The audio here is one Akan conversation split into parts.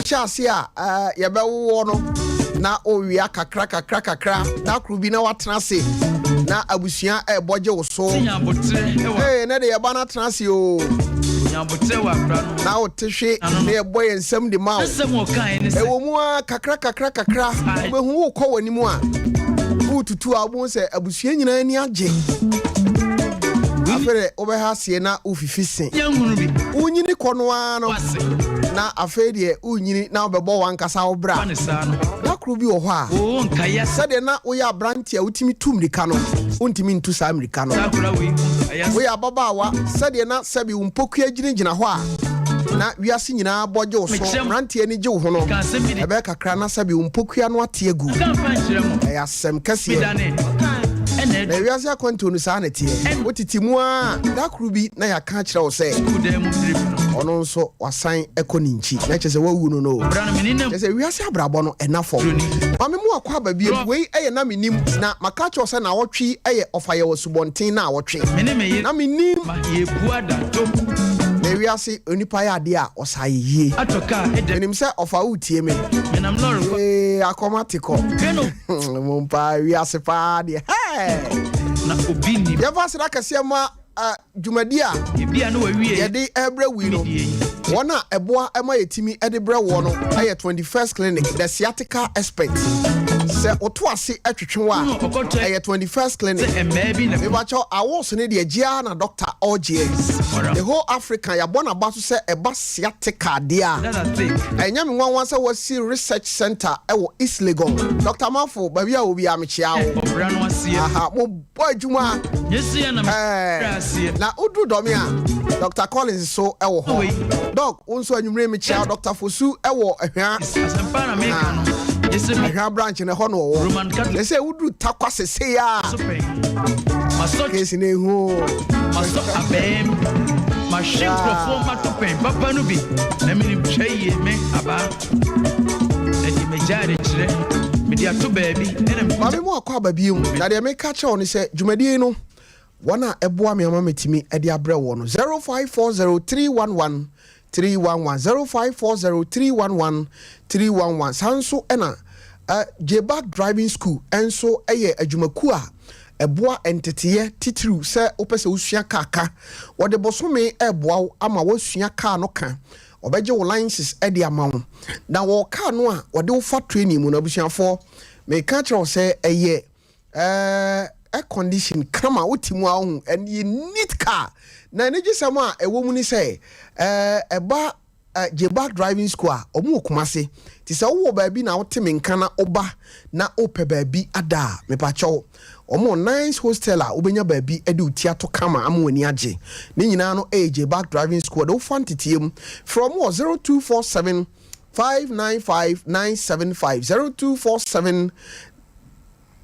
chase a ye be wo no na owia kakra na krubi na watena se na abusua e boje wo so na de ye ba na tena se o na o tehwe na ye boye nsam de ma e wo mu a kakra be hu wo kɔ wani mu a ututu abun se abusua nyina ni age afere obeha sie na ofifisen unyini kono ano na afede unyini na obebo wankasa obra na kru bi wo ho a sede na wo ya brantia utimi tumrika no untimi ntu sa amerika no wo ya babawa sede na sabi umpoku agirigina ho a na wiase nyina boje wo so brantia ni je wo ho no ebe kakra na sabi umpoku ya no ate agu ya sem kase na wiase akwanto no sa na tie otitimu a da krubi na ya ka kire wo se ono nso wasan ekoninchi na chese wawu no no chese wiase abrabo no enafo mame mu akwa ba bie wei eye na menim na maka cho se na wotwe eye ofaye wasubonten na wotwe na menim ye buada to na wiase onipa ya ade a osaye atoka enim se ofa utie me menam loro akomatiko mumpa wiase pa de na obini ya vase na kase ma jumadia bia no wawie ye de ebra wi no wona eboa ema yetimi ede bra wo no aye 21st clinic the sciatica expert se oto ase atwetwenwa aye 21st clinic me ba cho awos ne de agia na doctor OGS the whole Africa ya bona ba so se eba sciatica de a enya me nwan se wasi research center e wo East Legon Dr. Mafo ba bia obi amchia wo aha mo bojuma yesu na na udu domi a Dr. Collins so ewo ho dog unso anwumre me chia Dr. Fosu ewo ehwa asempa na meka no yesi ehwa branch ne ho no wo they say udu takwa sese ya maso kesi ne hu maso abem machine performa to pen papa no bi na me ni cheye me aba na di mejare chire me di ato baby mame mo akwa babiem na de me ka che oni se dwumadie no wana eboa me ama metimi ede abre wo no 0540311311 0540311311 sanso ena J-Back driving school enso eye adwumaku a eboa entetiye titru se opese usua kaka wode bosome eboa ama wasua ka no kan obeje wo licenses ede ama wo na wo ka no a wode wo fa training mu na busuafo me ka kire wo se eye a condition kama utimu ahu and you need car na neji sama ewo mu ni say eba J-Back driving school omu okumase ti se wo baabi na woteme nkana oba na ope baabi ada mepacho omu nice hostel a obenya baabi ede utia to kama amwani age ni nyina no J-Back driving school do fantitiem from 0247 595 975 0247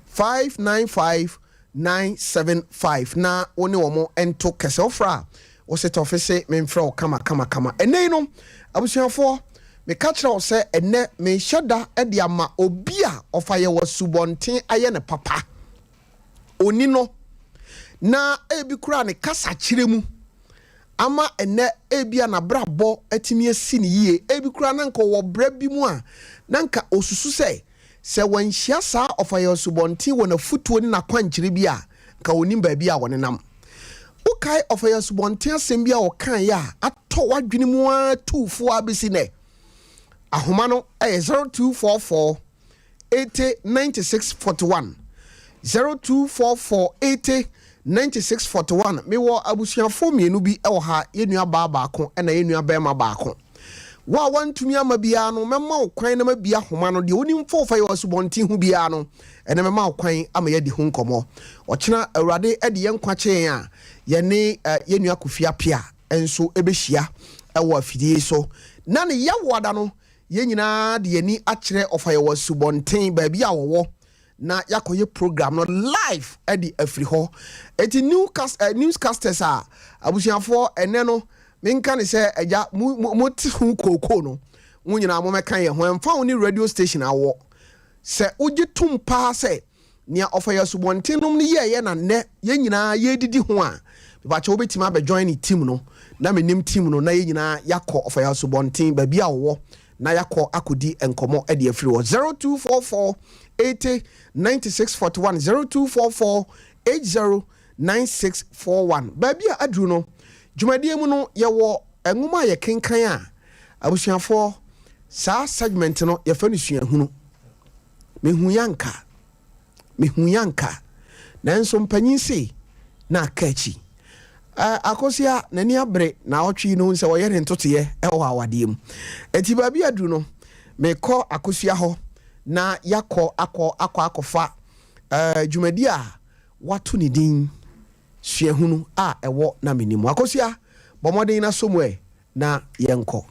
595 975 na oni womo ento kese ofra o set office me mfra o kama ene no abusuafo me ka kire o se ene me hyada e de ama obi a ofaye wasubonten aye ne papa oni no na ebi kura ne kasa kire mu ama ene ebi na brabo atimi asi ne yie ebi kura na nka wo bra bi mu a na nka osusu se wanhia saa ofaye subonti wona futuo ni na kwankyire bi a nka onim ba bi a wone nam ukai ofaye subonti asem bi a okan ya ato wadwene mu a tufo abisi ne ahoma no 0244 809641 0244 809641 mewo abusuafo mienu bi e wo ha yenua baako na yenua bema baako wa wantumi ama bia no memma okwan na mabia homa no de onim fofa ye wasubonti hu bia no ene memma okwan ama ye di hu nkomo okena awurade ede ye nkwa kyen a ye ne yenua kofia pia enso ebehia ewo afidie so na ne ye woda no ye nyina de ani akere ofa ye wasubonti ba bia wo na yakoye program no live ede afri ho eti newscasters a abusiafo ene no minka ne se eja moti hu koko no wunyina mo meka ye ho emfa oni radio station awo se uji tumpa se nia ofa ya subontinum ne ye na ne ye nyina ye didi ho a ba che obetima be join team no na menim team no na ye nyina yakọ ofa ya subontin ba bia wo na yakɔ akodi enkomo e de afiri wo 0244 80 9641 0244 80 9641 baby adru no dwumadie mu no ye wo enwoma ye kenkan a abusuafo sa segment no ye fa no suahunu mehu yanka nanso mpanyin sei na akachi akosia nani abre na otwi no nse wo ye ntotoye e wo awade mu eti baby adru no mekɔ akosia ho na yakɔ akɔfa dwumadi a watu ni din suahunu a ewo na menimu akosia bomodin na somwe na yenko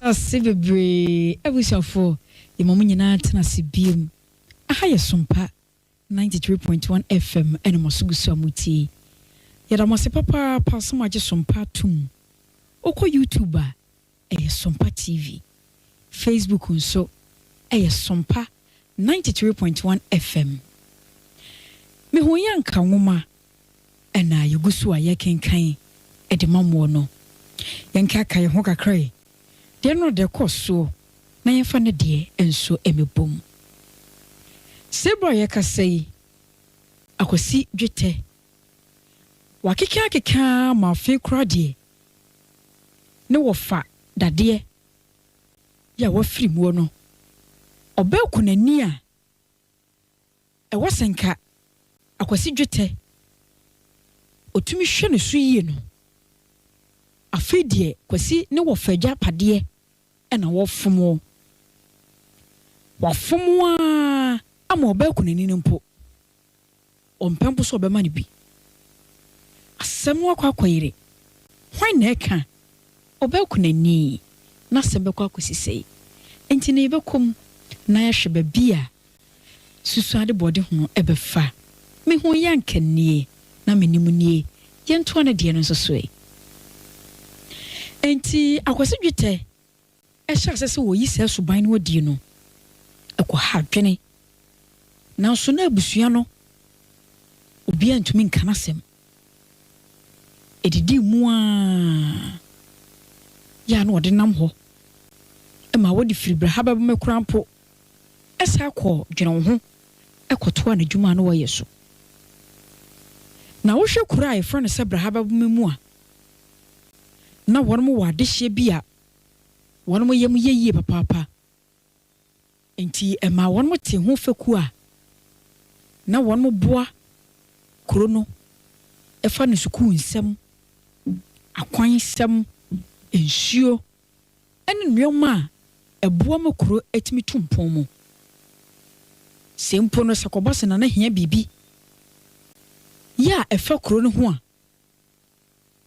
Asibebre ebusafo imomu nyina tena sibiem aha ye Sompa 93.1 FM ene mosugusu amuti yada mo se papa paso maje Sompa tum oko YouTube Sompa TV Facebook nso Sompa 93.1 FM me ho yanka nwoma ena yegusu aye kenkan de mamuo no yanka kai ho kakrai de no de koso na yemfa ne de enso emebom sebo yakasai akosi dwete wakeka ma fe kura de ne wofa dade ya wafiri muo no obe kunani a ewasenka akwasi dwete otumi hwe ne so yie no afedie kwasi ne wofagya pade na wofomo a ama obe kunani ne mpo ompempo so obema ne bi asem akwakoyire hwan na eka obe kunani na sembe kwa kwasisei enti ne bekom na yahwe bia susu ade bode ho ebefa me ho yankanie na menimunie yento na de no sosoe enti akwase dwete ehya sese wo yi se suban no odi no ekọ ha dwene na so na abusua no obi antumi nkanasem edidi mu a ya no de nam ho ma wodi firibra haba me kurampo esa akọ dwene ho ekoto na dwuma no waye so na wo hwe kura e front se brahaba mu a na wonmo wade hye bia wonmo yem yeye papa enti ema wonmo te ho faku a na wonmo boa kuro no efa no suku nsem akwan nsem ensuo ene nneoma eboa makuro etimi tumpon mu sempo no sakobase na hia bibi ya efa kuro no ho a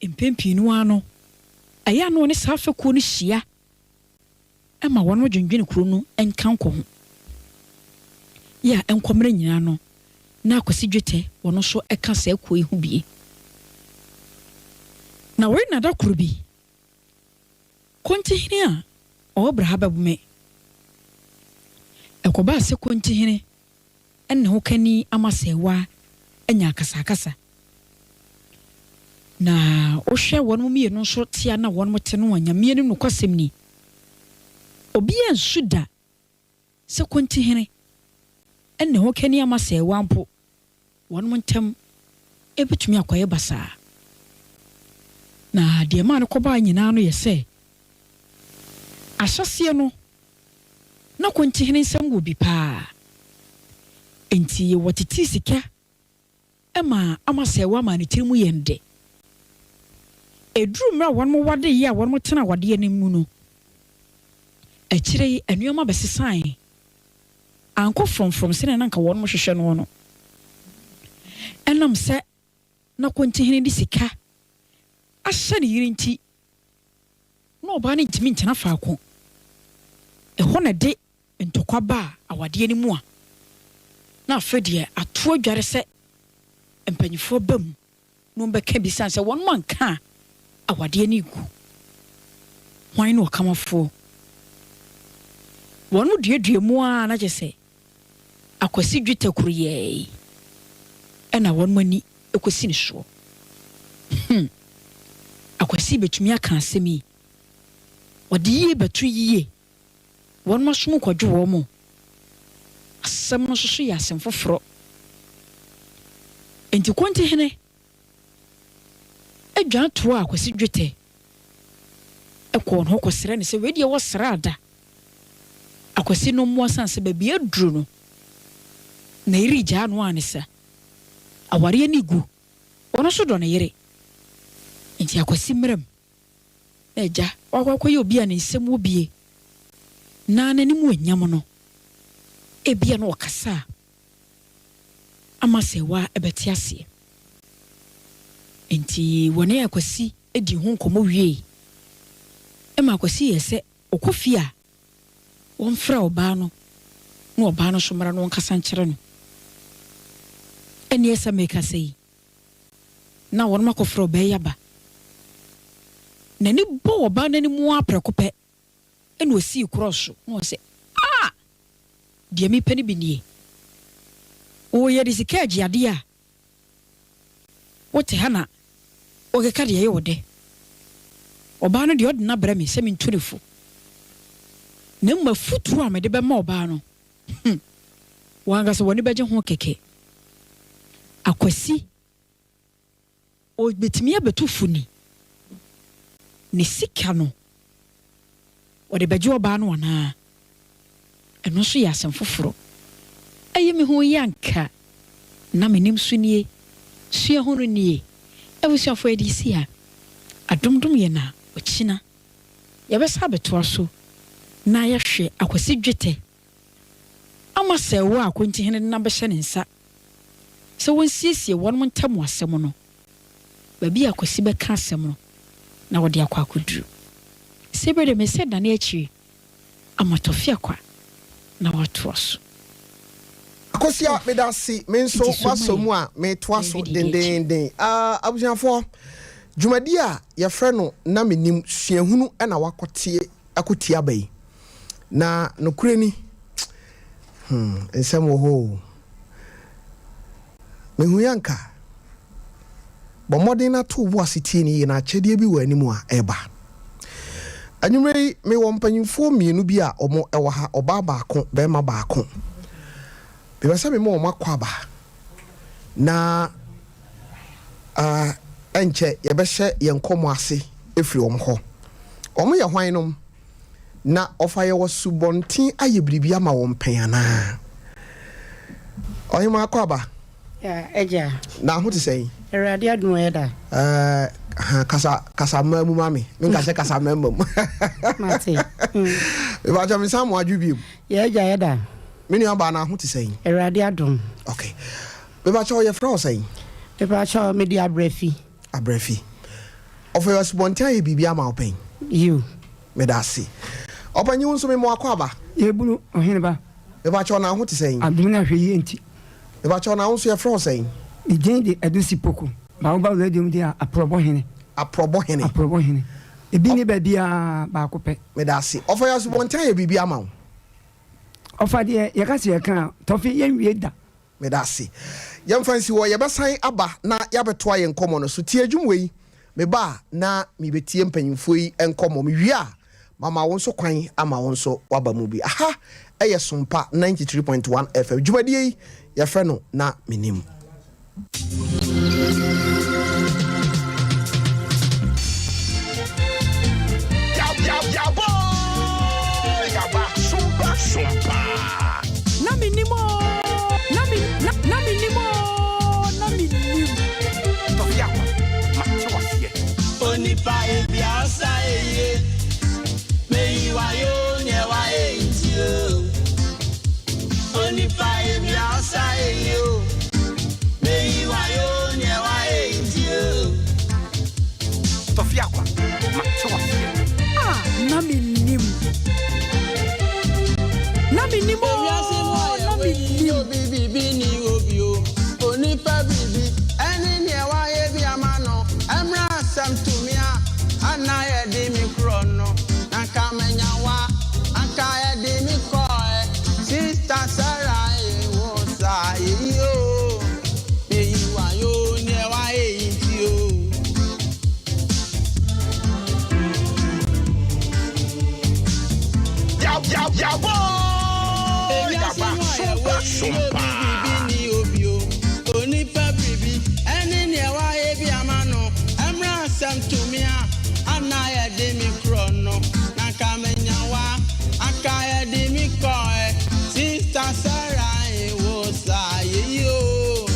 empempi no ano aya no ne safa ko no hia ema wono dwendwene kuro no enkanko ho ya enkomre nyina no na akwasi dwete wono so eka sa ekoi hu bie na we na da kuro bi kontihini a obra haba bume ekoba se kontihini enne ho kani amasewa enya kasakasa na ohwe wonmo mie no so tia na wonmo te no anyame ne no kwasem ni obi ansuda se kontihini enne ho kani amasewa mpo wonmo ntem ebetumi akoye basa na de ma no koba nyina no yese asase no na kontihini nsem go bi pa enti watiti sika ema amasewa ma ne tirimu yende edru mra wonmo wade ye a wonmo tena wade ne mu no akire anuoma besesan anko from sene nanka wonmo hwehwe no no enam se na kontihini di sika ahye ne yirinti no oba ne ntimi ntena faako eho na de ntokwa ba awade ne mu a na afedie ato adware se empanyifo bam no mbeka bisan se won manka awade ne igu hwan no kamafo won duedue mu a na je se akwasi dwete kuruye ena won mani ekosi ne so akwasi betumi aka asemi odi yie betu yie won masom kwadwo wo mo asem no so ya asem foforo enti konti hene adwan to akwasi dwete ekon ho kosere ne se we de wo srada akwasi no mo sanse ba bia duro no na iri ja no anesa aware ni gu ono so do na yere enti akwasi mrem eja wakwakoye obi a ne nsem obie na nanimu anyam no ebia no okasa amasewa ebeti ase enti wone akwasi edi ho komo wie ema akwasi yese okofia wonfra oba no na oba no somara no nkasa nkyere no eni esa meka sei na won makofra oba yaba nani bo oba nani mu aprekope eni osi cross no se die mi pani binie o ye disikaji ade a wote hana o ke kade ye wode oba no de odna bra mi se mi nturefo na ma futuru a me de be ma oba no wanga so woni beje ho keke akwasi o betimi abetu funi ne sika no o de beje oba no ana eno so ya asem foforo aye me ho yanka na menim sunie sua hono nie ebusuafo edisi a adomdom ye na ochina ye be sa beto aso na ye hwe akwasi dwete ama se wo akonti hene na be hye ne nsa se won siesie won montam asem no ba bi akwasi be ka asem no na wo de akwa akuduru se be de me se dane achi amatofia kwa na watu aso akosia medasi menso wasomu a metwaso dendenden abujanfo dwumadi a ye frɛ no na menim suahunu na wakotie akotia bai na nokureni ensem wo ho mehu yanka bomodin na to bo asetie ni na kyede bi wanimu a eba anyumrei me wo mpanyimfo mienu bi a omo ewa ha oba baako bema baako bebasa me mo makwaba na enche yebehye yenkomo ase efiri omho omo ye hwannom na ofaye wasubontin ayebribi ama wo mpanyana ohima akwaba eja na hote sei erade adun eda kasa mamu mami minka se kasa mamu mate ba jam samu adwubi ye eja eda mini aba na hote sei erade adun okay be ba cho ye fra sei be ba cho media abrefi of your spontaneous ye bibia ma open you medasi opanyi unso me mo akwaba ye bulu ohene ba be ba cho na hote sei adun na hwe ye nti be ba cho na unso ye fra sei ije de edusi poko ba ba radio mu dia aprobo hene ebi ni ba dia ba kope medasi of your spontaneous ye bibia ma ofa de ye ka se ye kan tofi ye nwie da medasi yamfansi wo ye besan aba na yabeto aye nkomo no so tie adwumwe me ba na mi betie mpanyimfo yi enkomo me wi a mama won so kwan ama won so waba mu bi aha eye Sompa 93.1 FM dwumadie yi ye fe no na minim Sompa na minimo na minimo Tofia macho wasie Onipa ebiasa eye me wayo ne wa entio Onipa ebiasa eye me wayo ne wa entio Tofia macho wasie na minimo bibi ni obio onipa bibi eni ne wa ye bi amano emra sam tumia ana ye de mi krono anka menya wa anka ye de mi ko sister Sarah e wo sa yo e wa yo ne wa e ti o Yabo! Yaba! Sompa! Anaya de mi chrono, na kamenyawa, akaya de mi koe, sister Sarah was yo,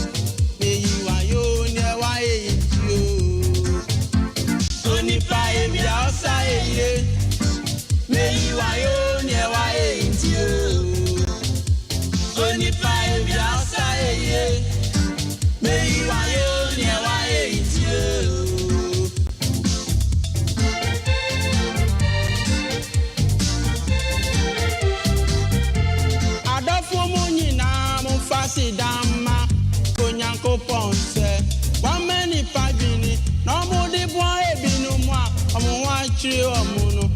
me you are yo, never you. Only pie me outside, me you are yo, never you. Only pie me outside, me you are yo, never you. Dama konyanko ponse wa many pagini no mo de boy binu mu a omo wa chiri omo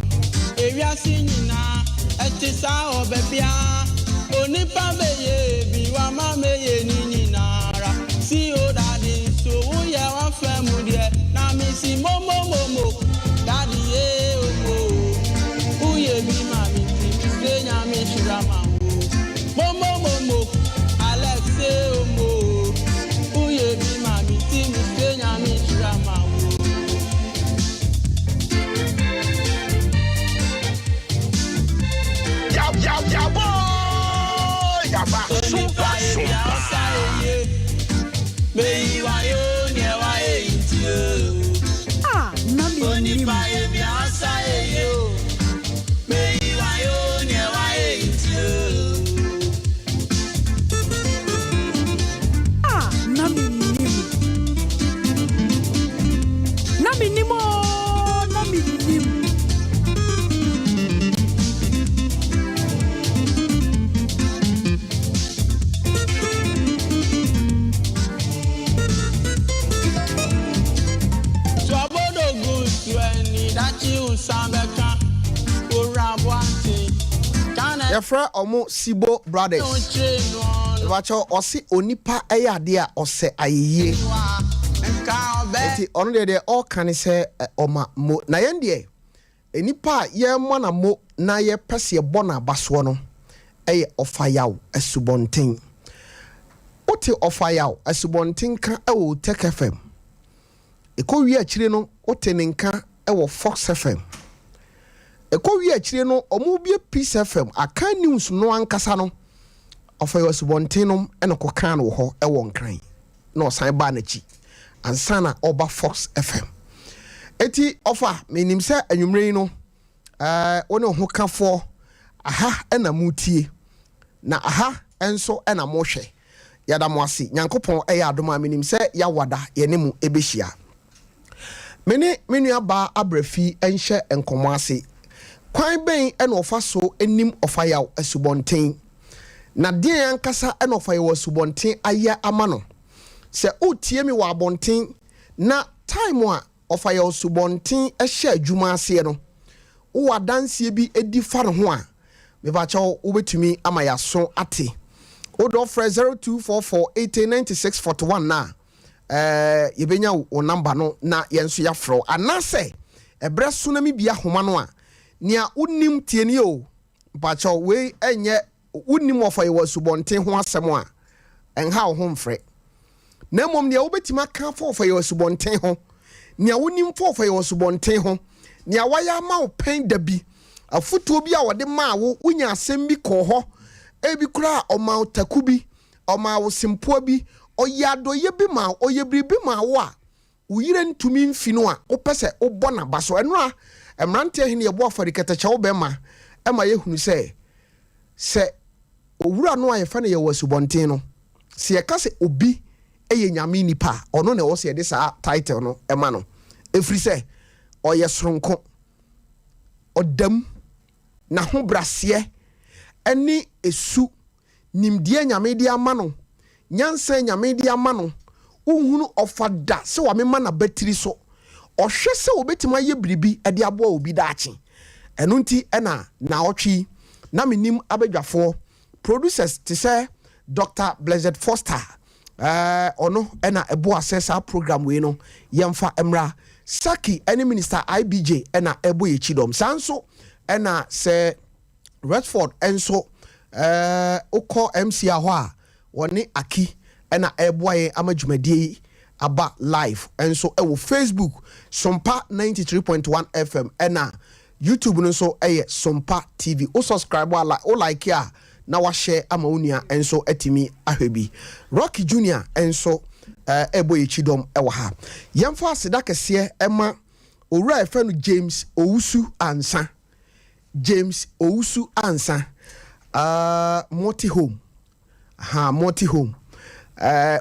ewia sinyina etisa obebia onipa beye bi wa ma meye ni nyinara si o daddy so wo ye wa femu de na mi si momo daddy e o uye bi ma mi ti se nya mi shira ma momo uye bi mami ti mi kenya mi drama wo ya boy ya ba Sompa me wa yo ne wa e na mi ni ba e mi asa e yo me wa yo ne wa e Yefra omo Sibo Brothers. Wacho osi onipa eyade a ose ayeye. Eti ono de all kan se oma mo. Na yende enipa ye mo na mo na ye pese bo na baso no. Eye ofayaw asubonten. Oti ofayaw asubonten ka ewo Tech FM. Eko wi akire no ote nenka ewo Fox FM. Eko wi akire no omo bie Peace FM aka news no ankasa no ofayaw asubonten no eno kokan wo ho ewo nkran na osan ba na chi ansana oba Fox FM. Eti ofa menim se anwumre no woni ho kafo aha ena mutie na aha enso ena mo hwe yada mo ase nyankopon eya adoma menim se ya wada ye mu ebehia menu aba abrafi enhye enkomo ase kwan ben ena ofa so enim ofa yaw asubonten na de ankasa ena ofa yaw asubonten aya amano se utie mi wa abonten na time a ofa yaw asubonten ehye adwuma ase no wo adanse bi edi fa ho a me ba cha wo betumi ama ya so ate o do fra 0244809641 na yebenya wo number no na yenso ya fro anase ebre so na mi bia homa no a nia unim tie ni o ba cha we enye unim ofa yaw asubonten ho asem a enha wo ho mfre na mom ne wo betima ka fa ofa yaw asubonten ho nia unim fa ofa yaw asubonten ho nia waya ma wo pen da bi afuto bi a wode ma wo unya asem bi ko ho ebi kura o ma taku bi o ma wo simpo bi o yado ye bi ma o ye bi ma wo a uyire ntumi mfino a wo pese wo bona baso eno a emrante hene ye bo afarikata cha wo be ma e ma ye hunu se owura no a ye fa na ye wasubonten no se ye ka se obi eye nyame nipa ono na wo se ye de sa title no e ma no efri se o ye soronko odam na ho brase eni esu nimdie nyame di ama no nyansa nyame di ama no uhunu ofada se wa mema na batiri so ohwe se obetima ye biribi ade abo obi daachi eno nti ena na otwi na menim abadwafo producers te se Dr. Blessed Foster ono ena ebo assessor program we no yemfa emra Saki any minister IBJ ena ebo ye chidom sanso ena se Redford enso oko MC ahwa woni aki ena eboye amadwumadie aba live enso ewo Facebook Sompa 93.1 FM ena YouTube no so Sompa TV o subscribe o like ya na wa share ama unia enso etimi ahwebi Rocky Junior enso eboye chidom ewo ha yemfa aseda kese ema owura efenu James Owusu ansa multi home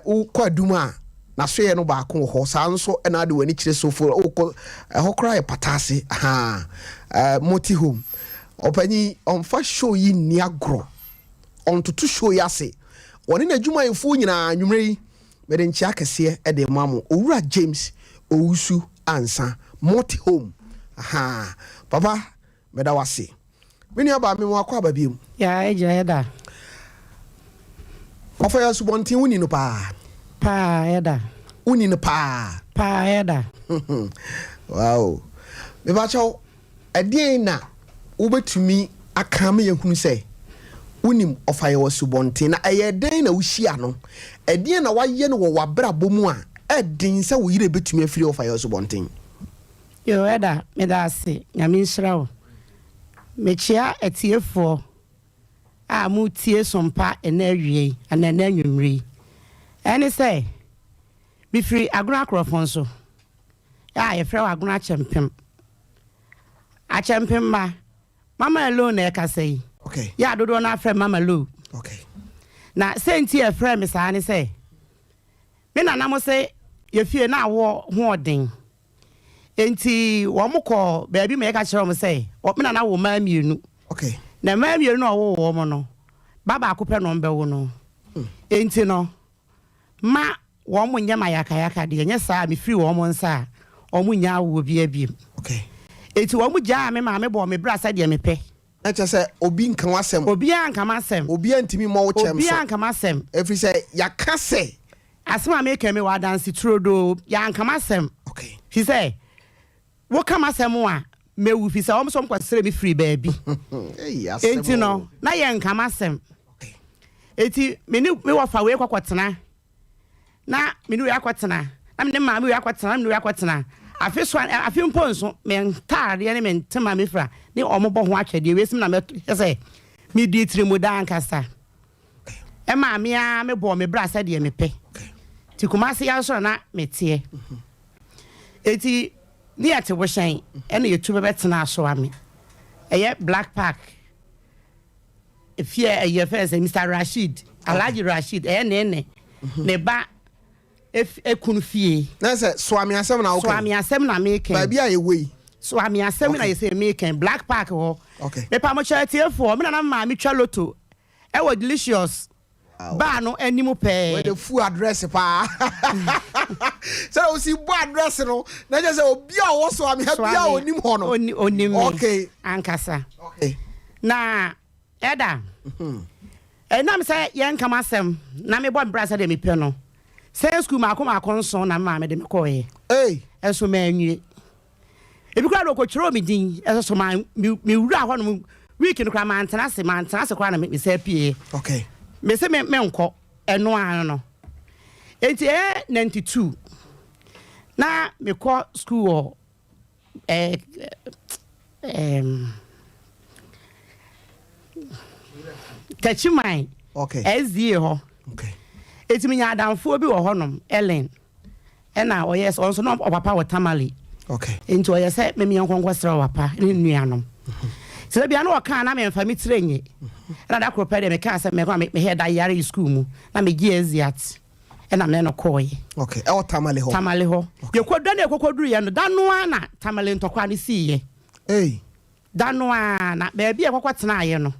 u kwaduma na so ye no ba ko ho sa nso na de wani kire sofo o ho kra e patase multi home opani on fa show yi ni agro on to show yase oni na djuma efu nyina anwumre yi me de nchi akese e de mamo owura James Owusu ansa multi home papa meda wase mini aba me wakwa aba biem ya eje da ofa ya subontin wuni no pa eda wuni no pa eda wow me ba chaw edien na ubetumi aka me yehunu se unim ofa ya subontin na eyeden na wuhia no edien na waye no wo wabra bomu a edin se wo yire betumi afiri ofa ya subontin yo eda me da se nyame nsirawo mechia etiefo a mu tie Sompa enawie anana nwumri ene say bi free aguna akrofon so ya ye frɛ aguna chempem a chempem mama lo na ka say okay ya dodo na frɛ mama lo okay na senti e frɛ me saa ne say me na mo say ye fie na wo hoɔden enti wo mokɔ baabi me ka kyerɛ mo say me na wo ma mienu okay na ma mienu no wo mo no baba akopɛ no mbe wo no enti no ma wo mo nyama yaka de nye saa me free wo mo nsa o mo nya wo bi abiem okay enti wo mo gya me ma me bo me bra sa de me pɛ eche se obi nkan wasem obi anka masem obi antimi mo wo chem so obi anka masem every say yaka se asema me keme wa dance trodo ya anka masem okay he say wo kama masem a me wu fi say o mo so kwasere me free baabi enti no na ye nka masem eti me wo fa we kwakotena na me ni we akwotena na me ma me we akwotena na me we akwotena afi so afi mponso me ntare ne me ntema me fra ne omobo ho atwede we sim na me say me di trimu da ankasa e ma me a me bo me bra sa de me pe ti kuma se ya so na me tie eti ni ate wo hyan e na yetu be betena so ame eye Black Park if ye your first Mr. Rashid Alhaji Rashid ne ba if ekunu fie na say swami asem na okay swami asem na make ba bia ye we swami asem na ye say make Black Park ho okay me pa mo charity for me na ma me twa loto e wo delicious ba no animu pe where the full address pa so we see bo address no na just say obi a wo swami ha bia onim ho no onim okay ankasa okay na eda na me say yen kama asem na me bo mbra sa de me pe no say school makoma nso na ma me de me koye eso ma anwie ebi kwa do ko chiro me din eso ma me wura ho no week no kwa ma ntena se kwa na me say pie okay me say me nko eno an no enti 92 na me ko school Kachimai okay SDA ho okay eti me nya adamfo bi wo honom Ellen ena oyes onso no papa wo tamale okay enti oyes me me nkonkwo sra papa ni nuanom se bia no waka na me mfa mi trenye na da kro pede me ka se me kwa me head yare school mu na me gi eziat ena me no koye okay e wo tamale ho ye kodwa na ekokoduru ye no dano ana tamale ntokwa ne siye dano ana ba bia ekokwatena ye no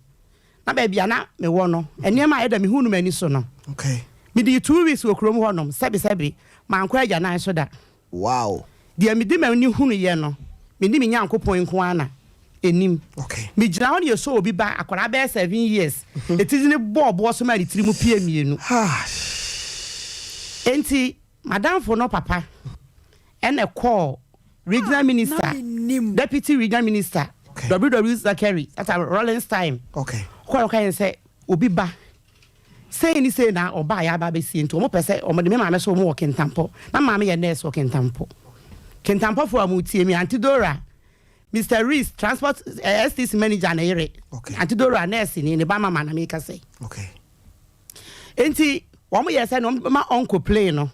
na ba bia na me wo no enema eda me hunu mani so no okay me di 2 weeks wo krom honom sebi man kwa agya nan so da wow dia me di mani hunu ye no me di me nyankopon nko ana enim okay me gina ho ye so obi ba akwara be 7 years etizi ne bobo so ma retiri mu pie mienu enti madam for no papa ene call regional minister deputy regional minister WW Zachary at a Rollins time. Okay. Kwa kan say obi ba. Say ni say na oba ya ba be si nto mo pese o mo de me ma me so mo working tampo. Na ma me ye nurse working tampo. Kentampo for amutie mi Antidora. Mr. Reese transport STC manager na ire. Okay. Antidora nurse ni ne ba mama na me ka say. Okay. Enti wo mo ye say no ma uncle plane no.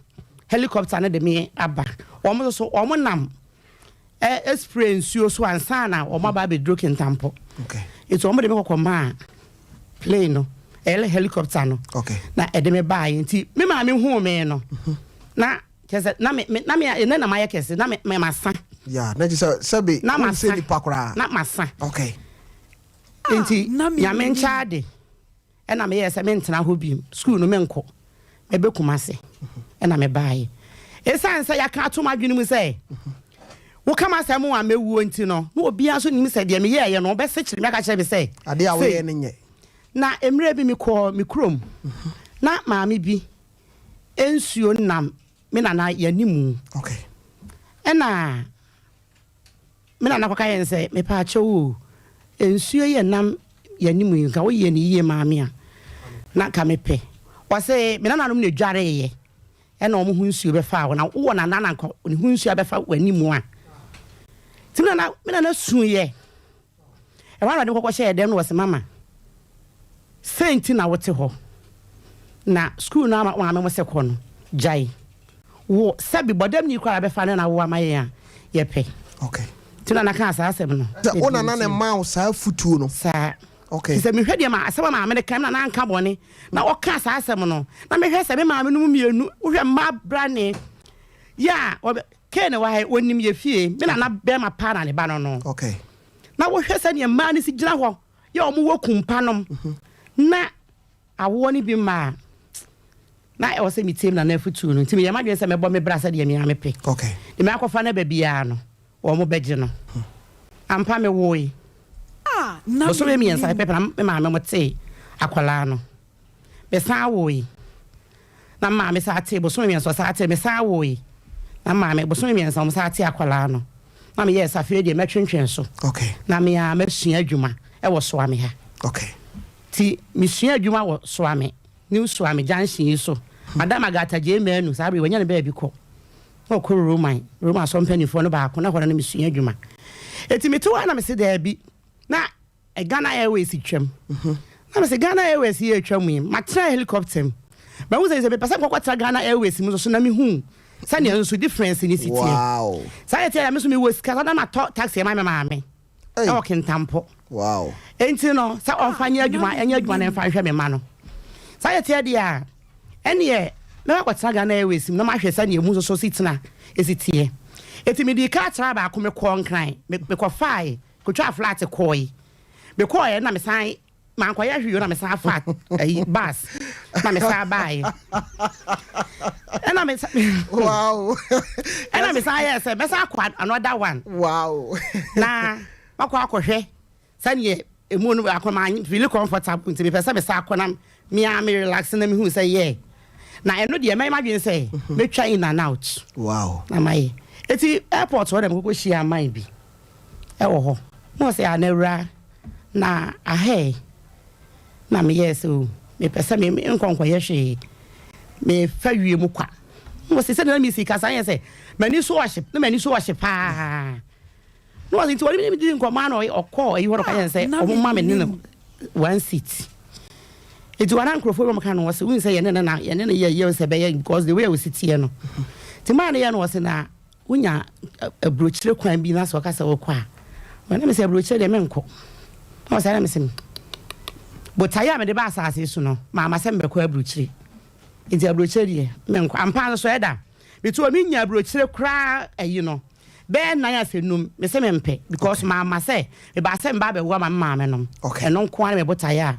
Helicopter na de me aba. Wo mo so wo mo nam experience you so ansa na wo ma ba be dro Kentampo. Okay. It's wo mo de me kokoma plane no. Helicopter no. Okay. Na ede me ba enti me ma me hu me no. Na kese na me na ma kese na me masa. Yeah, na just sabi na masa ni pakura. Na masa. Okay. Enti ya me nchaade. E na me yesa me ntena ho bi. School no me nko. Me be kumase. E na me bae. Esan say ya ka atoma dwene mu say. Wo kama say mo a mewuo enti no. Na obi aso nim say de me ye no be sekire me ka kire be say. Ade a wo ye ne nye. Na emre bi me ko me krom. Na maami bi ensuo nam me nana yanimu. Okay. Ena me nana kwaka yen say me pa acho ensuo ye nam yanimu nka wo ye ne yie maami a na ka me pe. Wo say me nana no me dware ye. Ena omo hu nsuo be fa wo na wo na nana nka ne hu nsuo be fa wanimu a. Ti me nana su ye. E wa de kokko she dem no wo se mama. Senti na wote ho. Na school na ma me se ko no. Jai. Wo sabi bodam ni kwara be fa na wo amaye a ye pe. Okay. Tuna na kan asasem no. Ona na ne ma sa futuo no. Sa. Okay. Se me hwede ma asema ma me de kam na anka bone. Na wo kan asasem no. Na me hwe se me ma me no mienu. Wo hwe ma brane. Ya, ke ne wa he onim ye fie. Me na be ma pa na ne ba no. Okay. Na wo hwe se ne ma ni si gina ho. Ya omo wo kumpa nom. Na awo ni bi ma. Na e wose mi team na futu no ntimi ye ma dwen se me bo me brasa de mi amepe. Okay. De me akofa na ba bia no wo mo beje no. Ampa me woi. Na so me ensa pepe na me ma me mote akwala no. Be sa woi. Na ma me sa te bo so me ensa sa te me sa woi. Na ma me bo so me ensa mo sa te akwala no. Na me yes afie de me twentwen so. Okay. Na me a me sua adwuma e wo so ame ha. Okay. Ti me sua adwuma wo so ame. Ni so ame jansin so. Madam Agata je menu sabi wanya ne ba bi ko. O ko Roman Sompa ni fo no ba ko na ho na me sua adwuma. Eti me to na me se da bi. Na Ghana Airways twam. Na me se Ghana Airways ye twam yi. Ma tra helicopter. Ba wo se be pasa ko tra Ghana Airways mu so na me hu. Sa ne so difference ni city. Wow. Sa ye tell me so me wo sika na ma taxi ma me. E o Kentampo. Wow. Enti no sa on fanya adwuma enya adwuma na fa hwe me ma no. Sa ye tell dia ene na kwatsra Ghana Airways na ma hwe sa ne mu so sitina esitie. Eti me di ka tra ba ko me ko nkran me ko fai ko twa flat ko yi. Me ko ye na me san man kwa ya hwe na me san fat bus na me san bai. Ena me Wow. Ena me san yes me san kwa another one. Wow. Na makwa akohwe sanye emu no akoma feel comfortable nti me pesa me sa akona me am relax na me hu say yeah. Na eno de me ma dwen say me twa in and out. Wow. Na mai eti airport wo dem ko hia mai bi e wo ho no say anawra na ahe na me yes o me pesa me nkonkwa ye hwe me fa wie mu kwa mo se na me sika san ye say mani so worship na mani so worship pa no was into what me didn't come man or call you what can say o mama me one seat. It was an crofo mo kan was we say ye ye say be because the way we sit here no. Ti man ye no was na unya a brochure kwan bi na so ka say wo kwa. When me say brochure de me nko. No say na me say. But I am the boss as so no. Mama say me kwa brochure. It a brochure de me nko. Ampa so eda. Bitu me nya brochure kra you know. Ben na ya fenum me se me mpe because mama say me ba se mba be wo mama me nom e no nko me botaya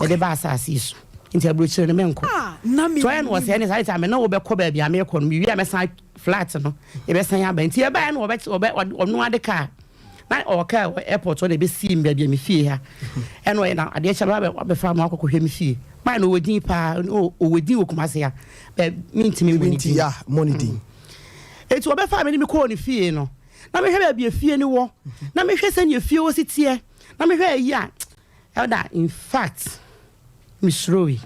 e de ba asase so nti abrochire no me nko na me to en wo se ne sai ta me no wo be ko ba bia me ko no me wi me san flat no e be san ya ba nti e ba no wo be onu ade ka na o ka airport wo de be si mba bia me fie ha e no e na ade che ba be fa ma akokɔ hwe me fie ma no wodin pa o wodin wo kuma se ya be minti me ya money din. Eti obefa me ni me ko ni fie no na me hwe be afie ni wo na me hwe se ne afie wo sitie na me hwe yi a elder in fact misrowi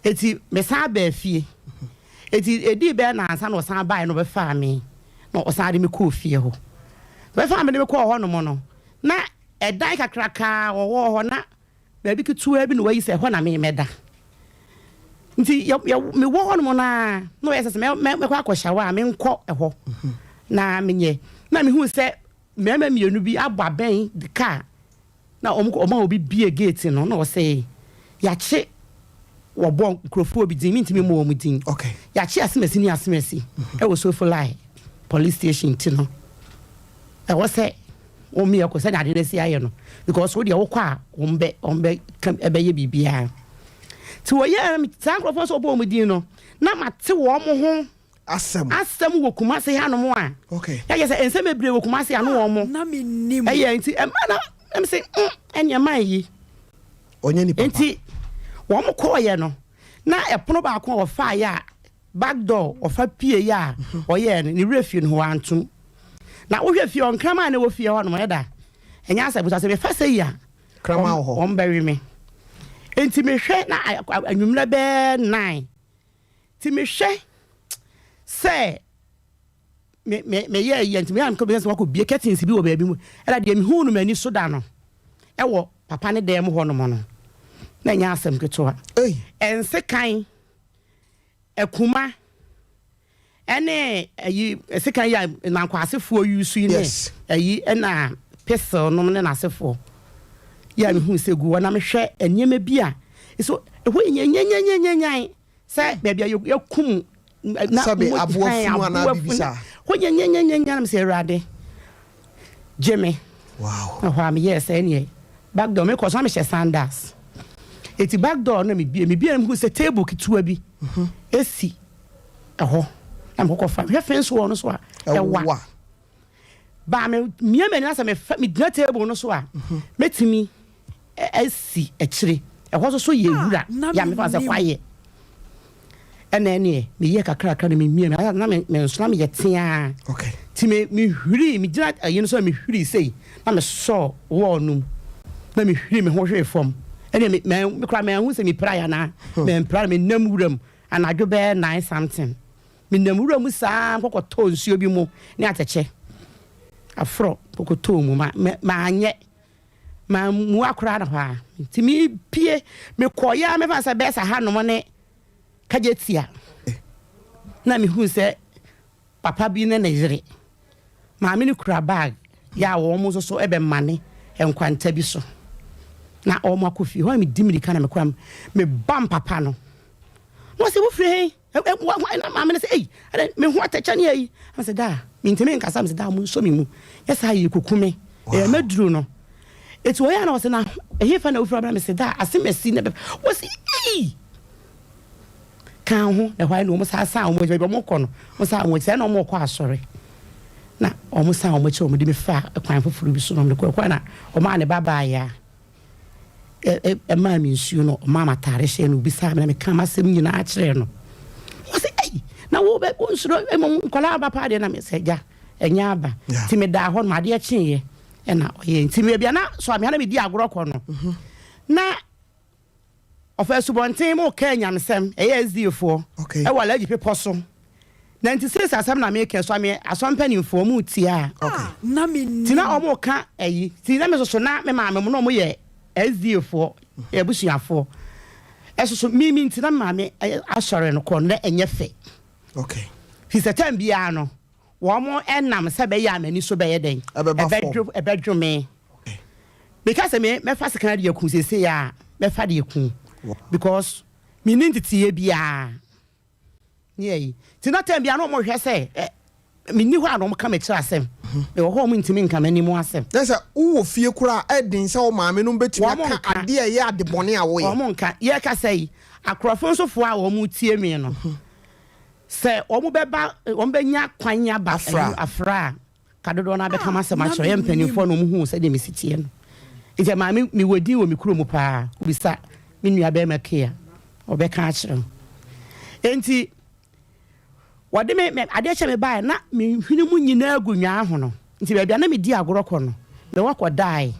eti me sa ba afie eti edi be na ansa na osan bai no be fa me no osan de me ko afie ho be fa me de me ko ho no mo no na edai kakraka wo ho na ba bi kitu bi no wayi se ho na me meda nti me wo ho no mo na no yesese me kwa akoshawa me nko ho na menye na me hu se me mienu bi abba ben the car na oma obi bie gate no na o say ya che wo bon krofo obi din mintimi mo mu din okay ya che asemasi ni asemasi e wo so for lie police station ti no e wo say o mi akosa na de si aye no because wo de wo kwa ombe ebe ye bibia ti wo ye san krofo so bo mu din no na mate wo mo ho asem wo kumase ha no mo a okay ya ye say ensem ebre wo kumase ha no wo mo na me nim eye nti e ma na em say enya man yi onye ni papa nti wo mo ko ye no na epono ba ko wo fa ya back door wo fa pie ya o ye ni refie no antum na wo hwe fie on krama na wo fie ho no mo da enya asa buta se me fa se ya krama ho on bury me nti me hwe na anwumla be 9 ti me hwe se me ye nti me am ko be se wako bie curtains bi wo ba bi mu era de me hu no mani so da no e wo papa ne dem ho no mo no na nya asem keto ense kan ekuma ene ayi sekan ya na kwasefo yusu ni ayi na pistol no ne na asefo ya me hu se gu na me hwe enyema bi a so ho nyanyanyanyanya se bia bia yakum na sabe abofu na bibisa ho nyanyanyanya na se rade jeme wow na ho am yes ene back door me ko so me she sandals eti back door na me bia me hu se table kitua bi esi eho am ko fa hwe fence wo no so a ewa ba me mia me na se me dina table no so a metimi esi ekire eho so ye wura ya me fa se kwaye ene me ye kakra kakra me mia na me nso me ye tia okay ti me hwiri me dina ayi so me hwiri sei na me so wo num na me hwiri me ho hwe fom ene me kra me hu se me prayer na me prayer me nam wuram anadwo be 9 something me nam wuram saa kokoto nsuo bi mu ne ateche afro kokoto mu ma anye ma mu akra na ha ti mi pie me koya me fa se be sa ha no ne kajetia na me hu se papa bi ne yire ma me ni kura bag ya wo mu so ebe mane enkwanta bi so na o ma kofi ho me dimri kana me kwam me bam papa no no se wo free na ma me say eh me ho atacha ne yi I said da me nteme nkasa me say da mu so me mu yes ayi kokume e maduru no it wo ya na wo se na he fa na wo free me say da asemasi na wo se eh kan ho na why no mo sa sa mo je be mo ko no mo sa mo se na mo ko asore na o mo sa mo che o mo di me fa kwan foforo bi so no me ko na o ma ne baba ya ma mi nsuo no mama tare hye no bi sa me kan masem nyina a kire no wo se ei na wo be nsuro mo nkola ba pa de na me se ja enya aba ti me da ho no ade a chinye na oye ti me bia na so ame na me di agoro ko no na ofa subonten mo ka nyamsem SD fo e wala agi pepo so 96 asam na me ke so ame asompani fo mu ti a na me ti na o mo ka eyi ti na me so na me ma me no mo ye SD fo e busuafo eso mi ntina maame asore no ko na enye fe okay fi setem bia no wo mo enam se be ya mani so be ye den e bedru me okay because me fa sekana de yakun sese ya me fa de yakun because mi nintiti bia ye tina tem bia no mo hwe se mi ni ho anom ka me kira asem e wo ho mo ntimi nka mani mo asem na se wo fie kura edin se wo maame no betimi aka ade ye ade bone a wo ye wo mo nka ye ka sei akrofo nso fo a wo mo tie mi no se wo mo beba wo benya kwanya ba afra kadodo na be kama se ma chore mpanifo no mo hu se de mi sitie no ije maame mi wodi wo mi kuro mu pa ubisa mi nua be makia obeka akire enti wade me ade che me bae na me hwene mu nyina agunwa ho no nti baabi na me di agoro kɔ no me wakɔ dai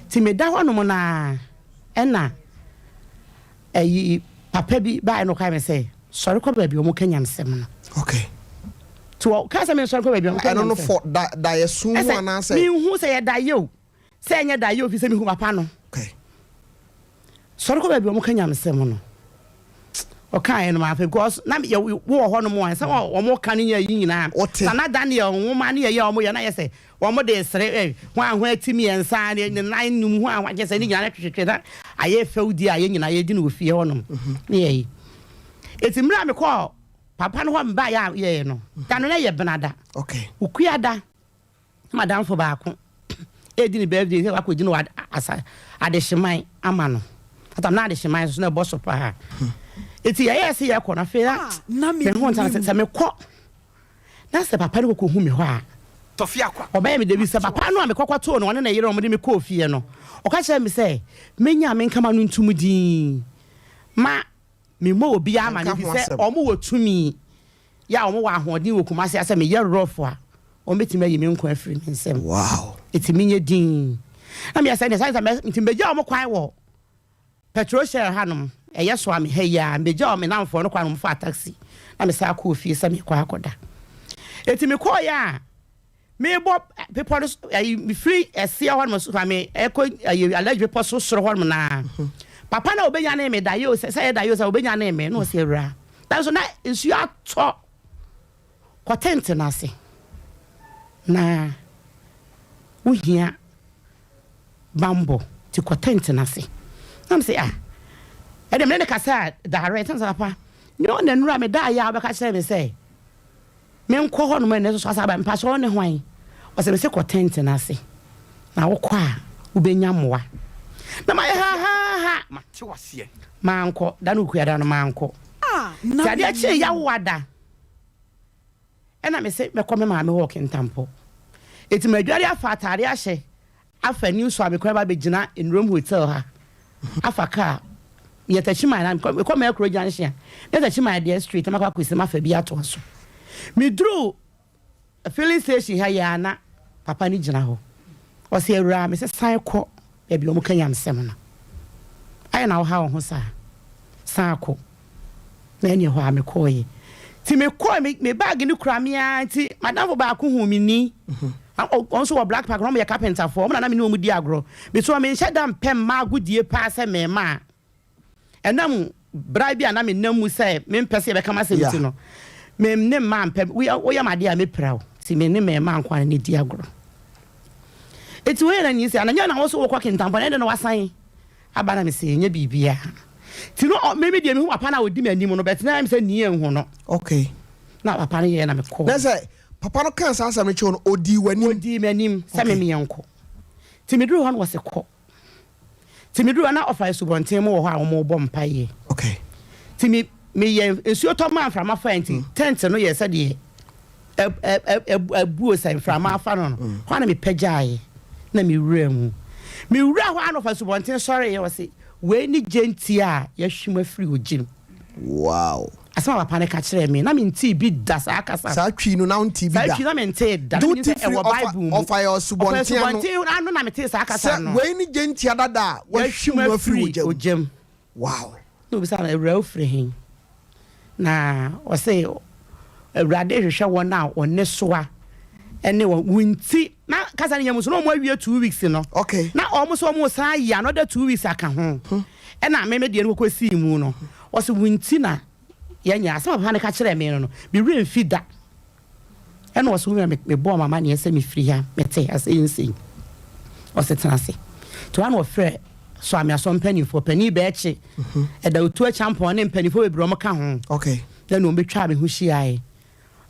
ti me da hɔ no mo na ɛna ayi papa bi ba no kai me sɛ sɔre kɔ baabi o mo kanya nsɛm no okay to ka sɛ me sɔre kɔ baabi o mo kanya I don't know for da yesu ho ana sɛ me hu sɛ yɛ da yo sɛ nyɛ da yo fi sɛ me hu papa no okay sɔre kɔ baabi o mo kanya nsɛm no okay no ma because na wo ho no mo an say wo mo kan nya yi nyina na Daniel wo ma na ye wo mo ye na ye say wo mo de sere ho an ho atimi ensa ne nan num ho an wa je say ni nyina na twetwe na aye feudi aye nyina ye di no ofie ho no ne ye eti mra me call papa no ho mba ya ye no da no na ye benada okay ukuada madam fo ba ko e di ni birthday say wa ko di no asa adehyeman ama no atam na adehyeman so na boss pa eti ya se ya kɔ na fe na me ho ntan se me kɔ na se papa no ko hu me hɔ a tofia kwa ɔbɛyɛ me debi se papa no a me kɔkɔ to no ɔne na yere ɔmo de me kɔ ofie no ɔka kyerɛ me sɛ menya me nkama no ntum din ma me mo obi ama ne bi sɛ ɔmo wɔ tumi ya ɔmo wɔ ahoɔden wɔ kuma se asɛ me yɛ rɔfo a ɔmo betimi ayi me nkɔ afiri me nsɛm wow eti menye din na me yɛ sɛ ne sɛ ntim begya ɔmo kwan wɔ petrol share hanom eya so am he ya meja o me namfo no kwa no fa taxi na me sa ko ofie sa me kwa akoda eti me ko ya me bo people me free esia ho no so fa me eko alleged people so soro ho na papa na obenya na me da yo say da yo say obenya na me no se wura that so na nsu ato content na se na uhia bambo ti content na se na say edem ne kasa direct nsa papa no na nura me da ya ba ka kire me say me nkɔ hɔ no me ne so asa ba mpa so ne hwan o se me se content na se na wo kɔ a wo benya moa na ma ha ma te wase ma nkɔ da no kuya da no ma nkɔ na dia che ya wada ɛna me se me kɔ me ma me walk ntampo eti ma adware afa atare ahye afa new so abekɔ ba begina in room hotel ha afa car yetachima na ko me akro janhia yetachima dey street ma kwa kwisi ma fa bi ato so me drew a filling station ha ya na papa ni gina ho o se awura me se san ko e bi o mo kanya msem no ai na wo ha ho sa san ko na eni ho a me ko yi ti me ko me bag ni kura me anti madam fo ba ko hu me ni on so black pack no me carpenter for mo na me ni o mu di agro me so me nhyɛ dam pem ma agudie pa se me ma enam bribe ana me nam mu say me mpese be kama se no me ne ma mpem we ya made a me prawo ti me ne me ma nkwan ne di agro eti we na nyisi ana nya na wo so wo kwa kintampo ne no wasan abana me se nya bibia ti no me die me hu papa na odi manim no bet na me se ni enhu no okay na papa ne ye na me ko na say papa no kan sa asam ne cho no odi manim se me enko ti me duru ho no wo se ko Timidu na offer subonten mo ho a mo bo mpaye. Okay. Timi me ye ensuo to man from afa enti tent no ye se de abuo sai from afa no. Ho na me pagyae na me wura mu. Me wura ho an offer subonten sorry ye wo se we ni genti a ye hwema free ogim. Wow. Asama papa ne ka kire me na me nti bi da sa akasa. Sa twi no na nti bi da. Sa twi na me nti da. Do ti e wo Bible of your subonten no na me ti sa akasa no. We ni genti adada wa hwema free ogim. Wow. No bi sa na ewura free hin. Na o say ewurade hwehwe won a one soa ene wonti na kasa ne yamuso no mo awie 2 weeks no. Okay. Na omo so mo san ya another 2 weeks aka ho. E na me de no kwesi mu no. O se wonti na yanya asema papa ne ka kire me no be remfi da e na o so me bo mama ne ese me free ha mete as ensin o se tenase to an ofre so am aso mpani for pani be eche e da otu a champion ne mpani for ebro mo ka ho okay then o betwa me ho hia e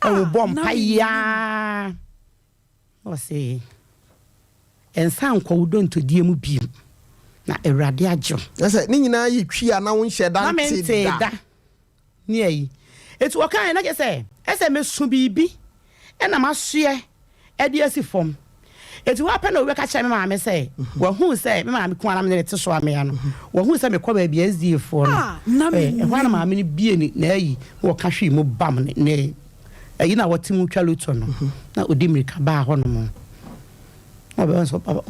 wo bom pa ya o se ensan kwa udon to die mu biem na ewrade agjo ese ni nyina yi twi ana wo nhye da nti da ni ayi etu wakan na je say ese mesu bibi e na masoe e de asifom etu wa pa na we ka kye me ma me say wa hu say me ma me ko ana me ne te so ame ya no wa hu say me ko ba bia SDF no e wa na ma me ne bie ni na ayi wo ka hwe mu bam ne you know what Timu Chalutono. Now Udimrika ba honomo.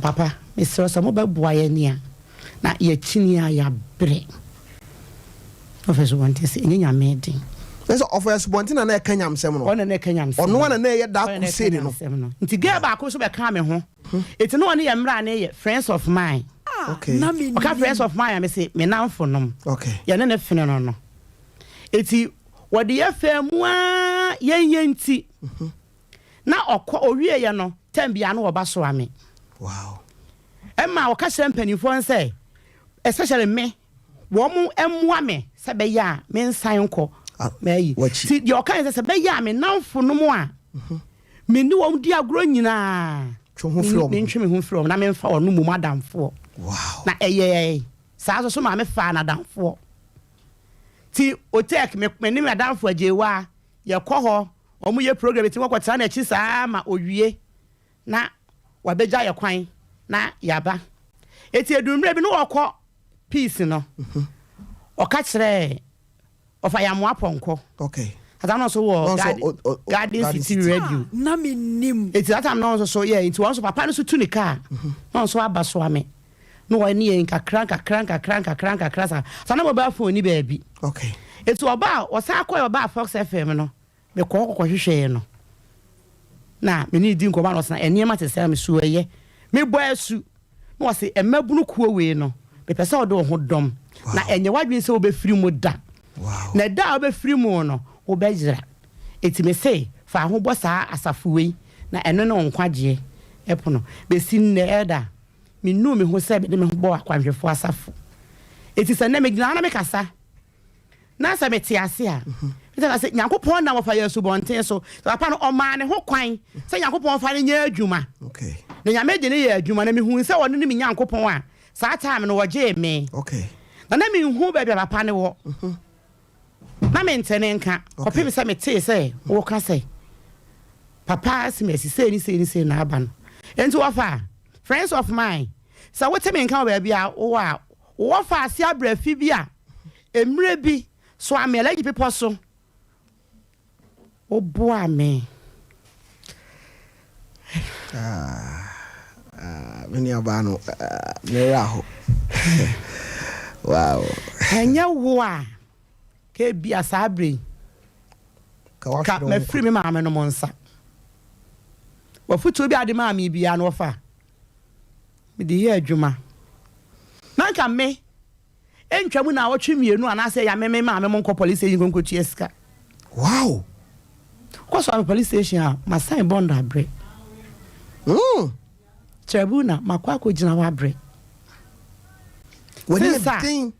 Papa, Mr. Samoba Boyania. Na ye chinia ya bre. Office want to see in your meeting. There's offers wanting an Kenyam seminal. One and a Kenyam. Or no one and a dark city. To get back also by coming home. It's no one near friends of mine. Okay. Okay, friends of mine, I may say, me now for them. Okay. You're not a phenomenon. It's what the FM yen tea. Now, or we are no, 10 biano or baswami. Wow. Emma, or catch them penny for and say, especially me, woman and woman, Sabaya, men sign call. May see your kind of Sabaya, me now for no more. Me no dear grown na. Who from, I mean for no madam for. Wow. Na Sa so ma me fa na dan for. Ti o take me ni me dan for ajewa ye kɔ hɔ omu ye program ti wɔkɔtara na chi saa ma owie na wabegya ye kwan na yaba. Eti edumre bi no wɔkɔ peace no. Ɔka kyerɛ ɔfa ya mo apɔnkɔ. Okay. Atano so wo Garden City Radio. Na me nim. Eti atam no so yeah, enti won so papa no so tu ne car. No so aba so ame. No wa ni en kakranka sa. Sa na mobile phone ni baabi. Okay. Eti oba o sa akọ oba Fox FM no. Me kɔ hwehwɛ no. Na me ni di nkɔba no sa eniema te sɛ me su eye. Me bɔ asu. No wa se emabunu kuo we no. Me pɛ sɛ ɔde ho dɔm. Na enye wadwen sɛ obɛfiri mu da. Wow. Na da obɛfiri mu no. Obejira eti me say fa ho bo saa asafuwe na eno no nkwaje epono be sin na elda me nu me ho se be me ho bo akwanhwefo asafo eti se na me gina na me kasa na sa me te ase a ita se Nyankopon na wo fa yesu bonten so papa no o ma ne ho kwan se Nyankopon fa ne nya adwuma. Okay. Na nyame de ne ye adwuma na me hu se wono ne me Nyankopon a saa time no wo je me. Okay. Na me hu ba bia papa ne wo na me ntene nka kopi se me te se wo ka se papa simesi se na aba no enti wo fa friends of mine so what me nka ba bia wo fa ase abrafi bi a emre bi so amela gi people so oboa me meni abano meraho wow enya wo a ke bia sabre ka me free me maame no monsa wa futu bi ade maame bia no fa me de ye adwuma na ka me entwa mu na wotwe mienu ana se ya me maame mo nko police station nko tueska. Wow. Ko so police station a ma sign bond abre tribuna makwa ko gina wa abre when everything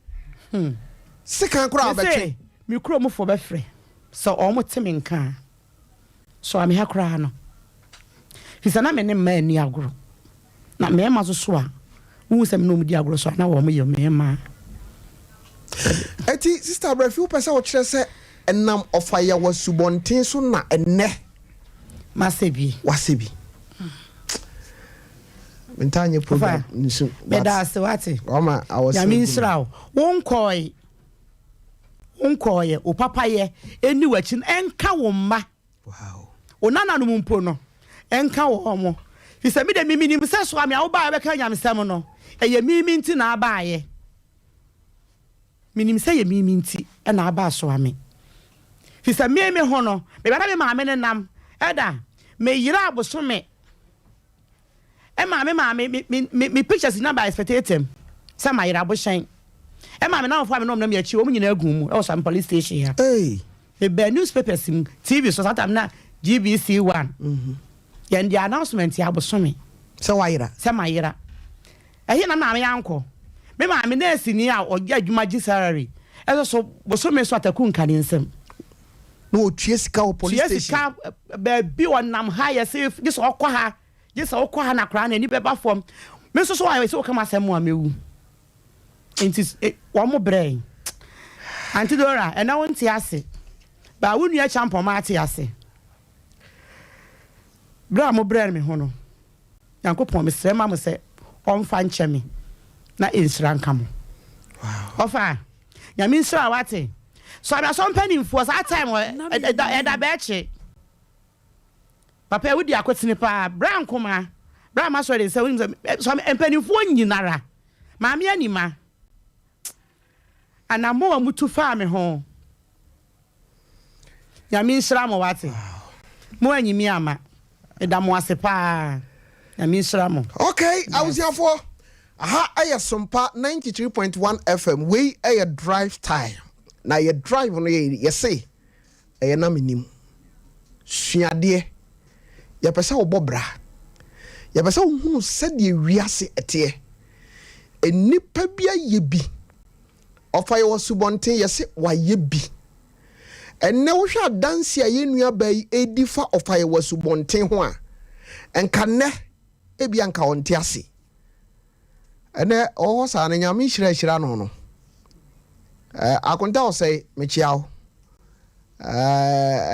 second crowd betwe mi kuro mo fo be frɛ so o mo teme nka so am ha kura no fisa na me ne ma ani agoro na me ma so a wu se me no mu di agoro so na wo mo ye me ma eti sister Abrafi pesa wo kyerɛ sɛ enam ofaya wasubonten so na enne masebi wasebi mentanye program nsu beda se wate oma awose ya min sraw wonkɔye o papa ye eni wachi enka wo mma. Wow. Onana no mumpo no enka wo mo fisa mi de mimi nim se so am ya wo ba be ka nyamsem no eye mimi nti na aba ye minim se ye mimi nti e na aba so ame fisa me ho no me bana me maame ne nam eda me yira abosome e maame me pictures na by spectator se ma yira aboshen e maame na fo ame no me achi o nyina agun mu e wo some police station ya me be newspapers TV so satam na GBC1 yen the announcement ya abosome se wayira se ma yira ehe na maame yanko me maame na asini a ogya adwuma gi salary e so bosome so ataku nka ne nsem no tue sika o police station sika be wonam ha ye se gi so okwa ha gi so okwa ha na kra na ni be ba form me so wa se o kama asem a mewu enti wo mo brain antidora e na wonti ase ba wonu ya champion ma ate ase bra mo brain me ho no Yankopon me sere ma mo se onfa nche me na insira nka mo. Wow. Ofa ya min sira wate so am so mpanimfo sa time e da beche papa we di akotene pa bra nkoma bra ma so de se we so empanifo nyinara maame anima anamo amutu fa me ho ya mi nsra mo wate mo anyimi ama edamo ase pa ya mi nsra mo okay I was here for aya Sompa 93.1 FM we aya drive time na ye drive no ye say aya na menim suade ye pese wo bobra ye pese wo hu sede wiase ete enipa bia ye bi ofa ye wasubonten ye se wa ye bi enne wo hwa danse a ye nua bai edifa ofa ye wasubonten ho a enka ne ebia nka wonte ase ene o sa na nyame hira no akonta o say mechiawo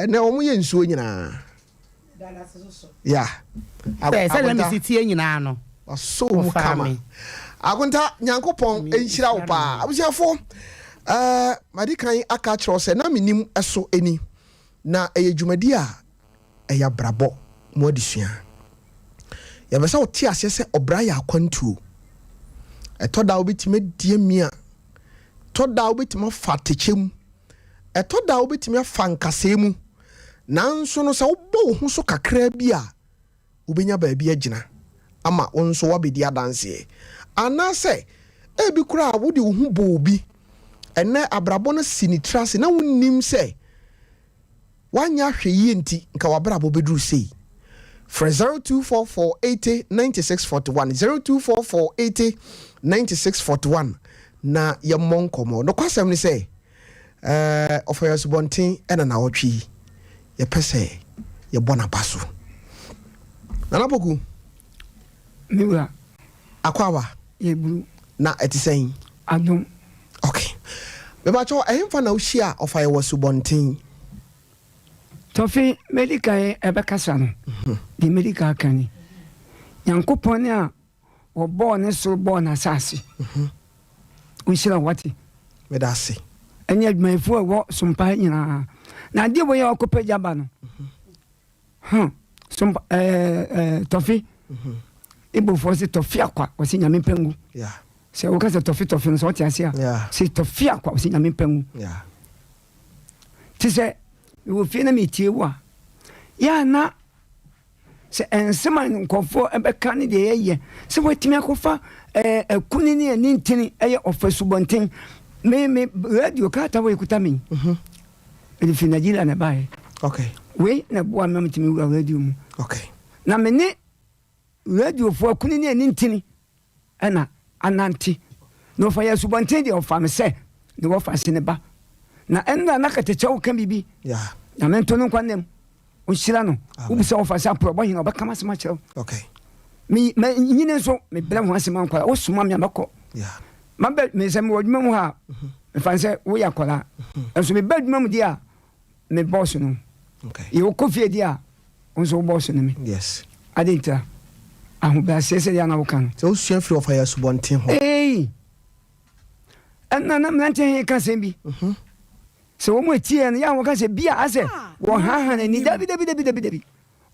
ene o mu ye nsuo nyina yeah say let me see tie nyina no so mu kama akonta nyankopon enhira wo pa abusiafo madikan aka kiro say na menim eso eni na eyedwumadi a eya brabo mo adisua ya besa oti ase se obra ya akwantuo etoda obetime die mia toda obetime fatechem etoda obetime fankasemu nanso no se obo ho so kakra bi a obenya ba bi agina ama wonso wabedi adanse anase ebi kura wodi wo hu bo obi ene abrabo no sinitrase na wonnim se wanya hweye nti nka wabrabo beduru sei for 0244809641 0244809641 na ye monkomo no kwasem ni say offer subontin ena na wotwi ye pese ye bona baso na napoku niwa akwawa ye buru na etisain adum okay me ba cho ehemfa na ohia offer ye subontin tofi medical ebekasa no di medical kani yankopon a obo ne so bo na sase unshira wati medase enya adwumayefo wo Sompa nyina na de boye okopa jaba no Sompa tofi ibo force tofi akwa wasi nyame pengu yeah se wo kasa tofi no so tiase a se tofi akwa wasi nyame pengu yeah tise wo fie na metie wo a ya na se ensema nkofo ebeka ne de ye se watimi akofa kunini ani ntini eye ofasubonten me radio ka ta wo ikuta me ele fi Nigeria na bae okay we na bo am mtimi wo radio mu okay na me ne radio fo kunini ani ntini ana ananti no fa ya subonten de ofa me se ne wo fa sene ba na enda na katecha kan bibi yeah na mento no kwanem o shira no wo bisa ofasa probo hin obaka masema kire okay me nyine so me bla ho asema nkwala wo suma me abako yeah mabe me se me wodwuma mu ha me fanse wo yakola enso me badwuma mu dia me boss no okay ye wo kofie dia onso boss no me yes adinta ahu ba sese dia na wo kan so sua free offer ye subontin ho na mlante he ka sembi so wo mo tie no ya wo ka se bia ase wo ha ni dabi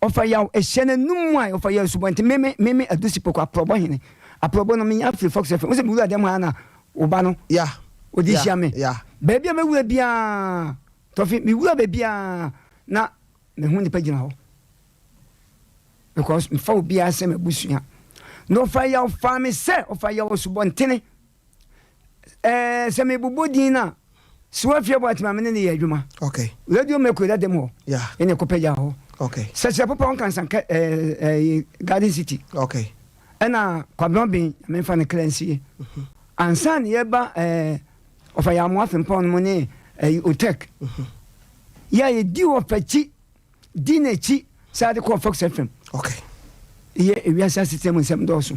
ofa ya ehye num a ofa ya subonti meme adusi poko aprobo hene aprobo no me afri fox efe wo se bulu adem ha na wo ba no yeah odi hia me yeah ba bia mewu bia tofi me wu ba bia na me hu ni pagina ho because me fa bia se me busua no fa ya fa me se ofa ya subonti se me bubodi na so afia bo atima me ne ye adwuma okay radio me ko da dem ho yeah ene ko pagya ho okay sasa papa on kan san Garden City okay ena kwabon bin me fa ne cleanse ansan ye ba ofa ya mo afempon mo ne otek ya ye di ofachi di na chi sa de ko Fox FM okay ye ewiasa system nsem do so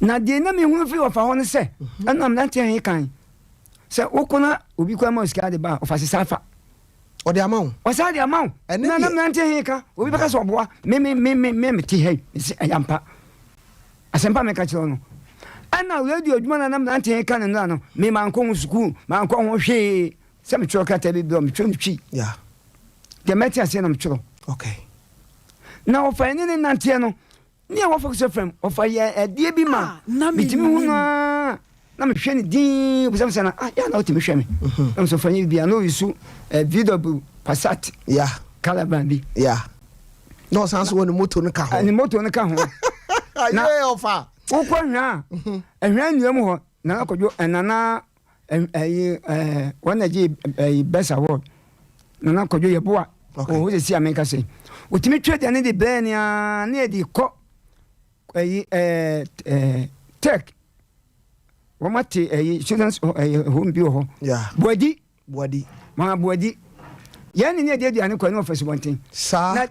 na de na me hu fi ofa ho ne se ena me nante han kan se okona obi kwa ma oska de ba ofa safa o de amount o sa de amount na na nante han ka obi beka so boa me ti hey si ayampa asempa me ka chiro no ana radio adwuma na nante han ka no no me man ko school man ko ho hwe se me chiro ka ta bi do me chiro twi yeah de meti ase na me chiro okay na ofa ne nantie no ne wo focus frame ofa ye die bi ma bitimi hu na me hwe ne din busam sana ya na otimi hwe me am so fa bia no isu VW Passat Calaban bi no sans won moto no ka ho ni moto no ka ho na ofa ukwa hwa ehwa nuam ho na akojo enana wana ji best award na akojo ye boa o se si amenka se otimi twede ne de ben ya na di ko tech wamati students home bi ho boadi ma boadi yani ne de ani ko no office bontin sa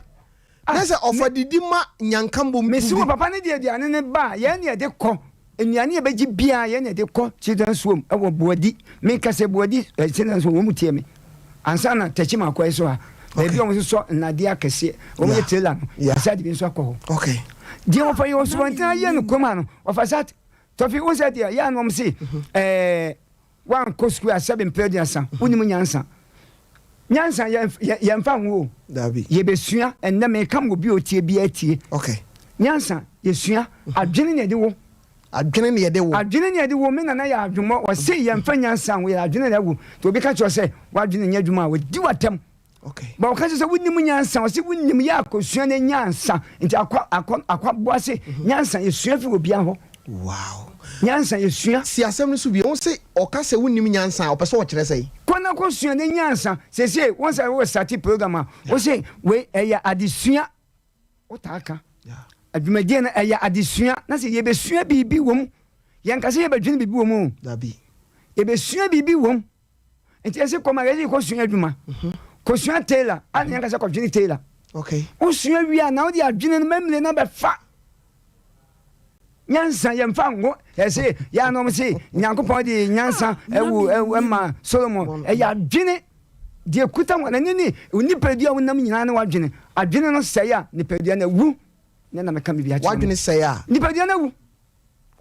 na se offer didi ma nyankambo mbi mesi wo papa ne de ani ne ba yani de ko enuane e beji bia yani de ko students home e wo boadi me ka se boadi students home mu tie me ansa na techi ma ko so ha ebi o so na dia kese o mo tela no asa de bi so akọ okay dia wo fa yo so bontin aye no koma no ofasat tofi wo se dia ya no mo se wan ko square 7 period unimu nyansa yemfa wo dabi ye besua enne me kam go bi otie bi atie okay nyansa yesua adwene ne de wo me na ya adwumo wo se yemfa nyansa wo ya adwene ne wo to bi ka cho se wadwene nya adwuma wo di watam okay ba wo ka se wunnim nyansa wo se wunnim ya akosua ne nyansa nti akwa boase nyansa yesua fi obi aho wow nyansa yesua si asem no so bi on se okase wunnim nyansa opese wo kire sei kona ko sua ne nyansa se once I was start program o se we eya adesua o taaka adwumadie na eya adesua na se ye besua bibi wom yanka se ye badwene bibi wom dabi ye besua bibi wom enti ese ko magazi ko sua adwuma ko sua tailor an yanka se ko dwene tailor okay o sua wi na o di adwene no memle na be fa nyansa yemfa ngo ese ya no mse nyankopon di nyansa ewu ma Solomon ya dwene die kuta wana nini unipadua wonam nyina na wadwene adwene no seya nipadua na wu na meka me bia wadwene seya nipadua na wu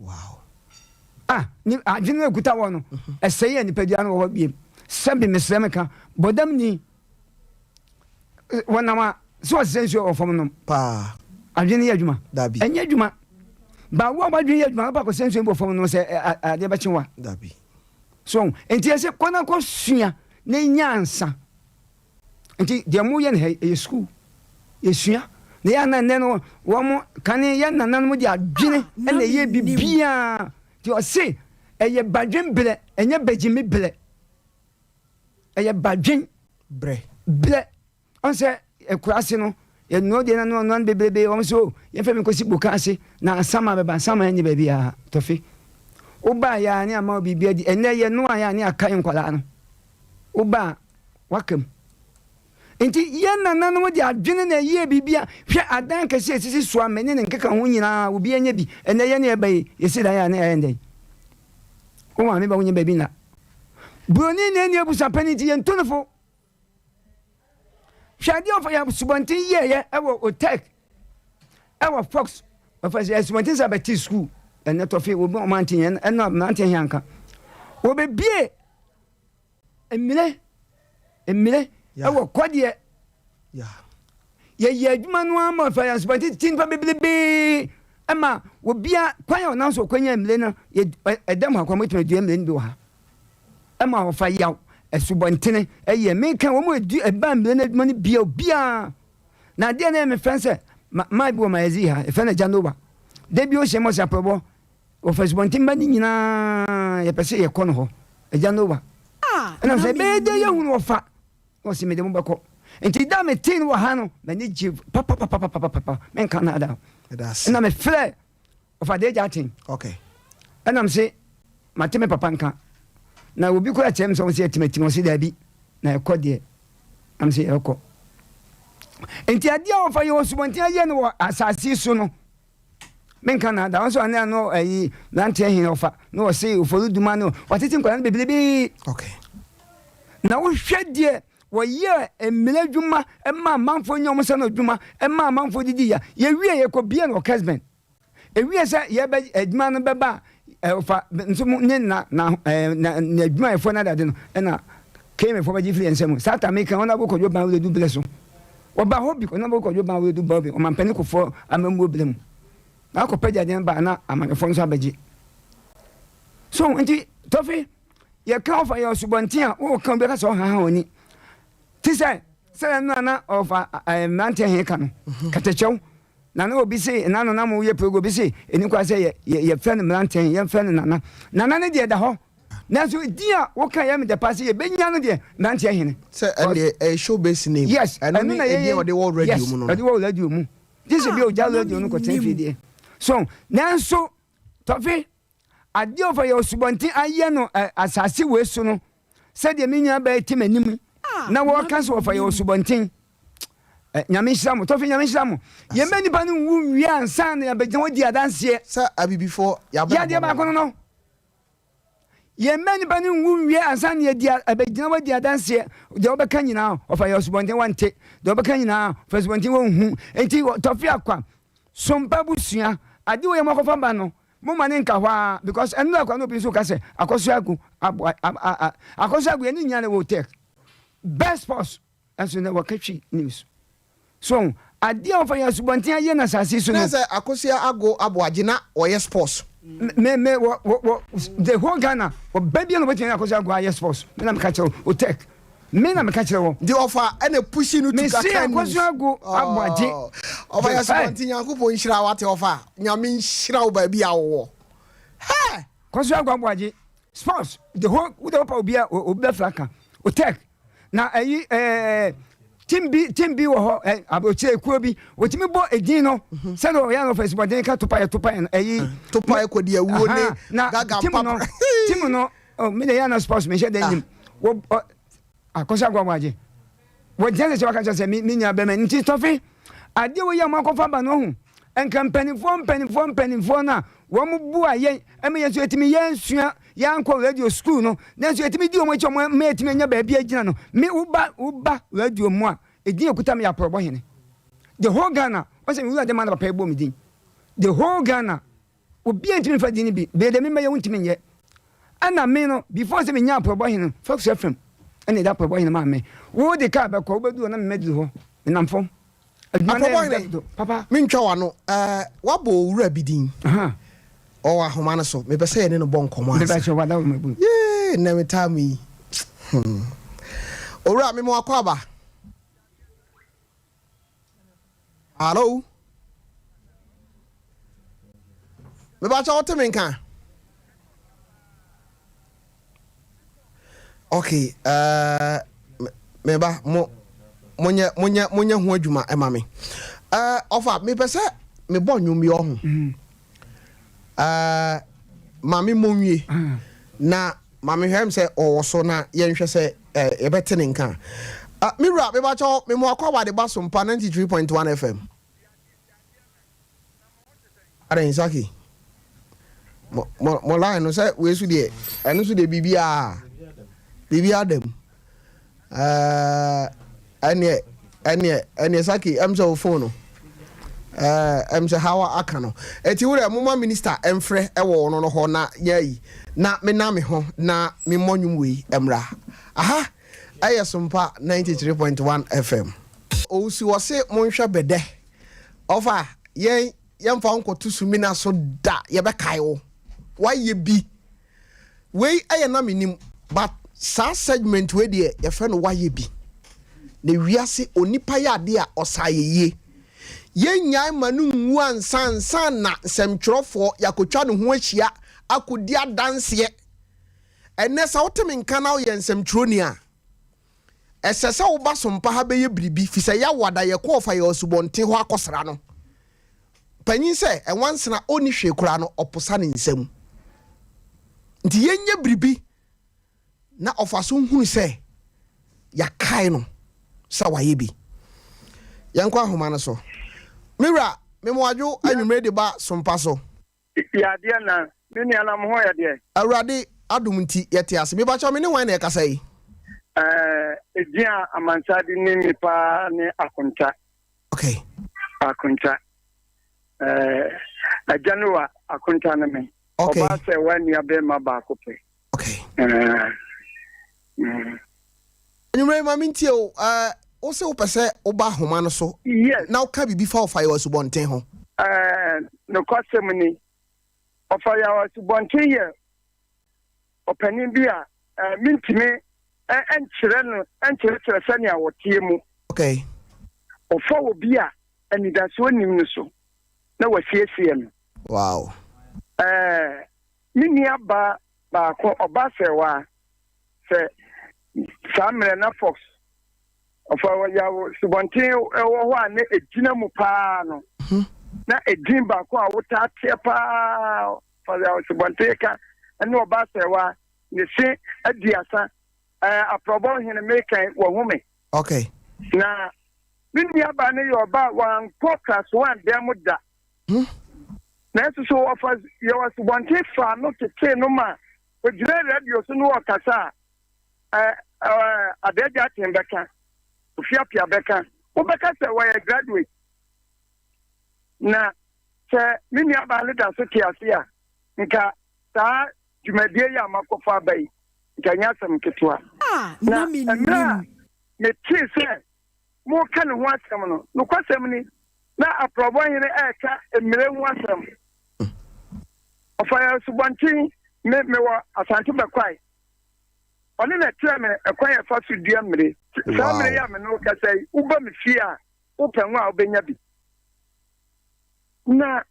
wow ni adwene na kuta wono eseya nipadua na wo biem sabi mesremeka bodam ni wanama so senso ofom no pa adwene ya adwuma dabi enya adwuma ba wo badwene ya adwuma ba ko senso bo fom no se ade ba chenwa dabi so enti ese kona ko sua ne nyansa enti de mu ye ne school ye sua ne ya na ne no wo mo kane ya na nan mu de adwene ene ye bibia ti o se eye badwen ble enye bejimi ble eye badwen ble on se ekurase no ye no de na no bebebe o so ye fe mi ko si buka ase na sama beba sama enye bebia tofi uba ya ni ama bibia di ene ye no ya ni aka nkwala no uba wakam enti ye nana no di adwene na ye bibia hwe adan ka se sisi so amene ne nkeka ho nyina obi anya bi ene ye ne eba ye sida ya na ye ndai o ma me ba wonye baby na broni ne ne abusa paniti ye ntonofo hwade of ya subontin ye ewo otek ewo fox of ya subontin sa beti school ene tofi obi o mantin ye eno mantin yanka obebie emile ewo kodie ye adwuma no ama fa ya subontin tin pa bebelebe ama obia kwanya ona so kwanya emile na edam akwa motuma dua emile ndo ha ama wo fa yaw esubontin eye meka wo mo edu eba emile na adwuma ni bia na de na me fense ma bi wo ma ezi ha e fe na jandoba de bi o se mo sa probo o fesubontin ba ni nyina ye pese ye kono ho e jandoba na se be de ye hunu ofa o si me de mo bako enti da me tin wo ha no na ni ji papa men kan na da na me fle ofa de jatin okay na me se mateme papa nka na obi ko atem so se timati mo se da bi na e kode am se e ko enti adia ofa ye osubontin aye no asasi so no men kan na da so ane no ayi lantia hin ofa no se ofolu duma no watiti nkwana bebelebe okay na wo hwede wo ye emile dwuma emma manfo nyom se no dwuma emma manfo didi ya ye wie ye ko bia no husband e wie se ye be adwuma no beba ofa nso ne na adwuma e fo na da de no na keme fo ba ji fli ensem sata me kan ona bo ko jo ban le du bleso Oba ho because na boko joba we do bobi o man pani ko fo amambo blem na ko peja den ba na amanefo nso abaji so nti tofi ye ka ofa ye subontin a o kan be ka so ha oni ti say na ofa mante he ka no katachew na obi say na no na mo ye progo bi say eni kwa say ye friend mante ye friend nana ne de da ho na so dia wo kan ye me de pass ye benya no de mante he ne say and show base name yes and no e dey o radio mu no yes o radio mu this be o ja radio no ko ten fidie so nanso tofi ade of your subontin aye no asase we so no said the minya ba ti manim na wo cancel of your subontin nyame hira mo tofi nyame hira mo ye mani ba no wu wi ansan na be jan di adanse sir abi before ya de ba kono no ye mani ba no wu wi ansan na di abegina wa di adanse de wo be kan nyina of your subontin wante de wo be kan nyina of subontin wo hu enti tofi akwa Sompa busua ade wo ye makofa ba no mo mane nka hwa because enu akwa no bi so ka se akoso agu eni nya na wo take best boss aso na wakatwi news so ade of ya subontin aye na sase so no say akoso agu aboagina oye sports me the whole Ghana o baby no wetin akoso agu aye sports me na me ka che o take me na me ka kire wo the offer and pushing you to me see akoso agu aboaje over ya subontin yankopon nhira wate offer nyame nhira wo ba bia wo hey akoso agu aboaje sports the whole the papa obi flaka o take na timbi wo ho aboche ekuo bi otimi bo edin no se no ya no Facebook den ka topa topa ko dia wuo ne gaga papa tim no me ya na sports me she den nim wo akosa gwagwaje wo jele se waka se mi nya be me nti tofi ade wo ya makofa ba no hu enka mpanifo na wo mu bu aye eme yeso etimi yensua yankɔ radio school no nanso etimi di omo echo mo etimi nya ba bia gina no me uba radio mu a edin ekuta me ya probo hene the whole Ghana wase me wu de man ba pa ebo me din the whole Ghana obi entimi fa din bi be de me ya wuntimi nye ana me no before se me nya probo hene Fox FM ene da probo hene ma me wo de ka ba ko obedu na me medlu ho namfo papa me ntwa wa no wabo wura bidin o ahoma no so me pese ye ne no bon komo asa me pese wada me bu ye na me tami ora me mo akwa ba hello me ba cha wote me nka okay me ba monya ho adwuma e ma me ofa me pese me bon nwum bi ohun mami monwie na mami hwem se o so na ye nhwe se e bete ne nka mira me ba cho me mo akwa wade ba Sompa 93.1 FM ara insaki mo line no se we su de enu su de bibia dem ene saki emso phone no emse hawa akano eti wure mama minister emfre ewo no ho na yayi na me na me ho na me monwum we emra aha aye Sompa 93.1 FM o si wose monhwe bede ofa yen yemfa nkoto sumi na so da ye be kai wo waye bi we aye na menim but sa segment we de ye fe no waye bi ne wiase onipa ya de a osaye yenyan manu nwu ansan na semtwerofo yakotwa ne ho ahia akodi adanse enne sa wotemi nka na ye nsemtweroni a esese wo ba Sompa ha be ye bribi fise ya wada ye ko fa ye osubonten ho akosra no panyin se enwansena oni hwe kura no oposa ne nsam nti yenye bribi na ofaso hunu se ya kai no sa waye bi yankwa ahoma no so mira memwadwo anwumre de ba Sompa so ya de na ni ana mo ho ya de awrade adum nti yete ase me ba cha me ne wan na yakasa yi edia amansade ni nipa ni akunta okay akunta ajanwa akunta na me okay oba se wani abe ma ba ko pe okay anwumre ma minti o also pese oba homa no so. Yes. Now can be before fire was bonten ho. No customony of fire was bonten here. Opening beer, mintime, and children, and children, Sanya, what team. Okay. Or for beer, and that's one you so. No was CSM. Wow. Minia ba oba sewa se Samuel na Fox of our yawo subontin ewo ho ane ejina mu pa no na edin ba ko a wota tie pa for the subontin ka ene oba sewa ne se adiasa aprobo hene mekan wo home. Okay. Na minia ba ne yo ba wan podcast one dem da na so offers your subontin fa no tete no ma o jire radio so no okasa adeja tembeka ofiapia beka obeka se we graduate na se mini aba leda so tiasia nka ta jumadie ya makofa bai nka nya sam ketwa na mi me ti se mo kan ho asem no kwasem ni na aprobo hene eka emire ho asem ofaya subontin me wa asante bekwai oni na tire me ekwan ya fa su dua mire sa mire ya me no ka sai uba me fia upenwa a obenya bi na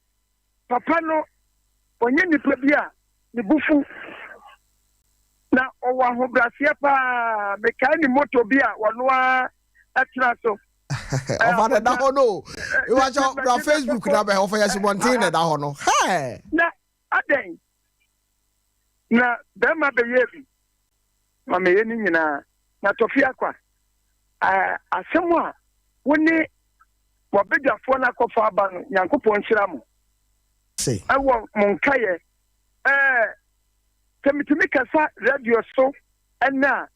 papa no onye ni plebia ni bufu na owa ho brasia pa me kai ni moto bia wono a atra so Over the hono. You watch on Facebook na be ofaya subontin na da hono. Hey. Na aden na bema be yebi mama yeni nyina na tofia kwa asemu a woni wabedafo na kofa aba no yankopon hira mo see awo monkaye temitimi kasa radio so na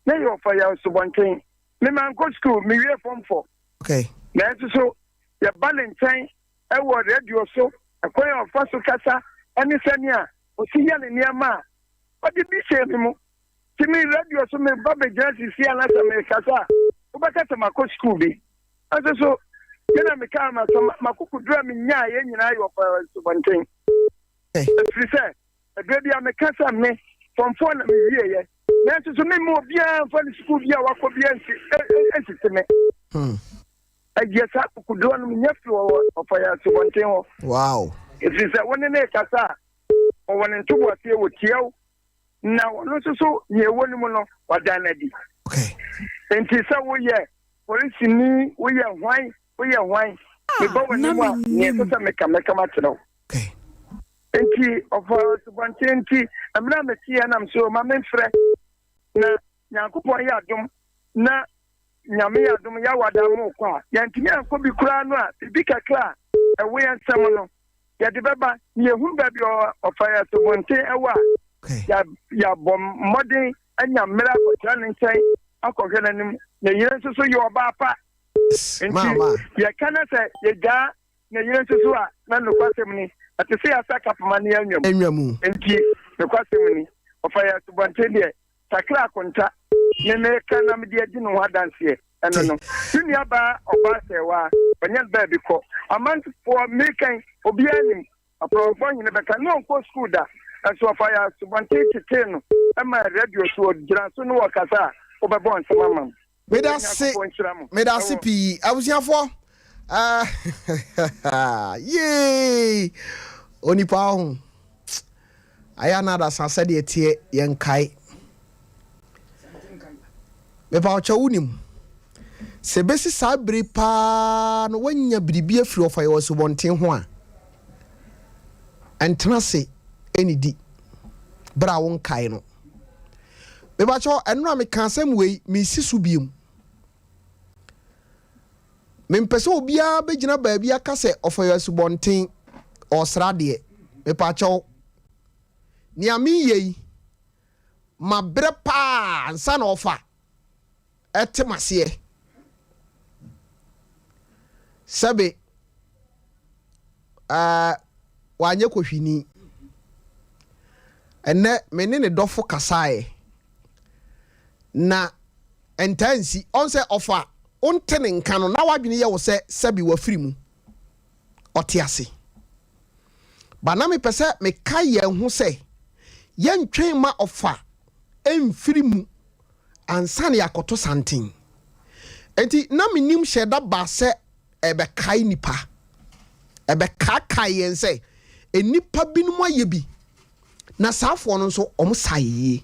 yo fa ya subonten me man go school me we form 4 okay na so ya valentine awo radio so akoya ofa so kasa ani sania osi ya ne niama odi bi se mi mu timi radio so me ba be jasi si ana se me kasa ubaka te mako school bi aso so yana me ka ma makuku dura mi nya ye nyina yo fa subonten eh free say e be bia me kasa me from 4 na me wie ye na so me mo bia fa school bia wakọ bia nsi teme ajesa kuku dura no nya fi o fa ya subonten ho wow if you say one na kasa o won ntubo ase wo tiaw na wono so ye woni mu no wadana di okay enti se wo ye police ni wo ye hwan me ba woni mu a ye so meka ma tiro okay enti of subonti amna me tie na so ma me frɛ na nyankopon ya adom na nyame ya adom ya wada mu kwa ya ntimi anko bi kura no a bi kakra ewe nsɛm no ya de beba ye hu ba bi o fire subonti ewa okay ya bom modern anya mera ko tran nkyɛn akɔhwɛ nanim na yire nso so ye oba pa mama ya kana sɛ ye ga na yire nso so a na no kwasɛm ni ate sɛ ya saka pama ne enwamu enti no kwasɛm ni o fire subonti de sakra konta ne me kana me de adi no adanse eno no tuni aba oba sewa onye ba bi ko amount for making obi anim aprofo nyine beka no ko school da so fire subonti tete no ama radio so gira so no wakasa obebo nsema mam me da se pi abusiafo yay onipa ho aya na da sanse de tie yenkai me pa ocha unim se besi sabri pa no wanya biribi afiri ofa yo subonten ho a entena se enidi bra won kai no me ba cho enura me kan sem wei me sisu biem me mpese obia begina ba bia ka se ofa yo subonten osra de me pa cho ni ami yei ma bre pa nsa na ofa etemase sabe wanye kohwini ene menene dofo kasae na entansi on say offer ontene nka no na wadwene ye wo se sabi wa firi mu otiase ba na me pese me kai ye hu se ye ntwen ma offer emfiri mu ansane yakoto santin enti na menim sheda ba se ebe kai nipa ebe kai yen se enipa binum aye bi na saafo no nso omusaye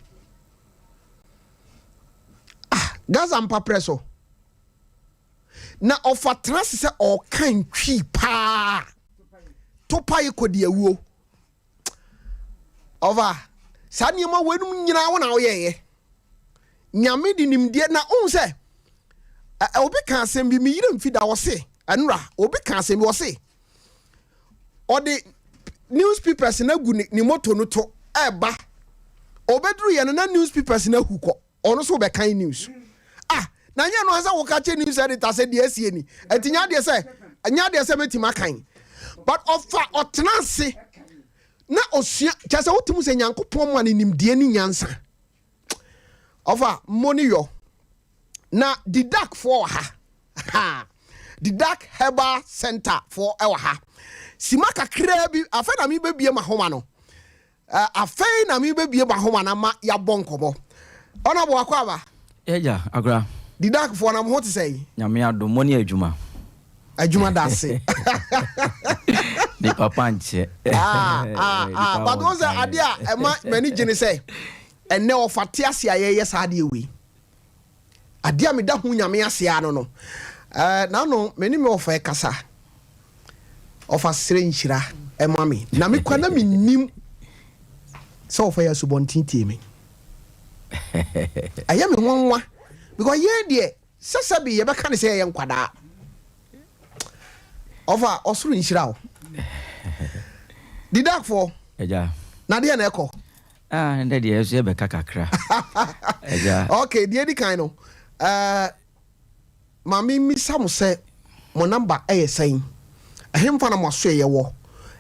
Gaza mpa preso na ofa se o kan twi pa to pa yekodi awuo over saniema wenum nyina wo na wo yeye nyame di nimde na on se obi kan asem bi mi yire mfida wo se anura obi kan asem wo se odi newspapers na gu ni moto no to eba obedru ye na newspapers na huko ono so be kan news na nya no ansa wo ka che news editor say de asie ni etinya de say metima kan but offer otenanse na osua chese wotimu se nyankopon mu animdie ni nyansa offer money yo na the dark for ha the dark herbal center for ha simaka kra bi afa na mi bebie mahoma no afei na mi bebie mahoma na ma ya bonkobo ona bo akwa ba eja agra the dark for na mo to say nyame ado money adwuma dase ni papa nche but those ade a ema mani gene say ene ofate ase ayeye saade ewi ade a meda hu nyame ase ano no na no mani me ofa kasa ofa sere nhyira ema me na me kwa na me nim so ofa ya subontinti me ayame nwanwa because ye de sasabi ye beka ne say ye nkwada ofa osuru nhyira o the dark for eja na de na eko nde de ye be kakakra eja okay de di kan no mami mi sam say mo number sen ahemfa na mo so ye wo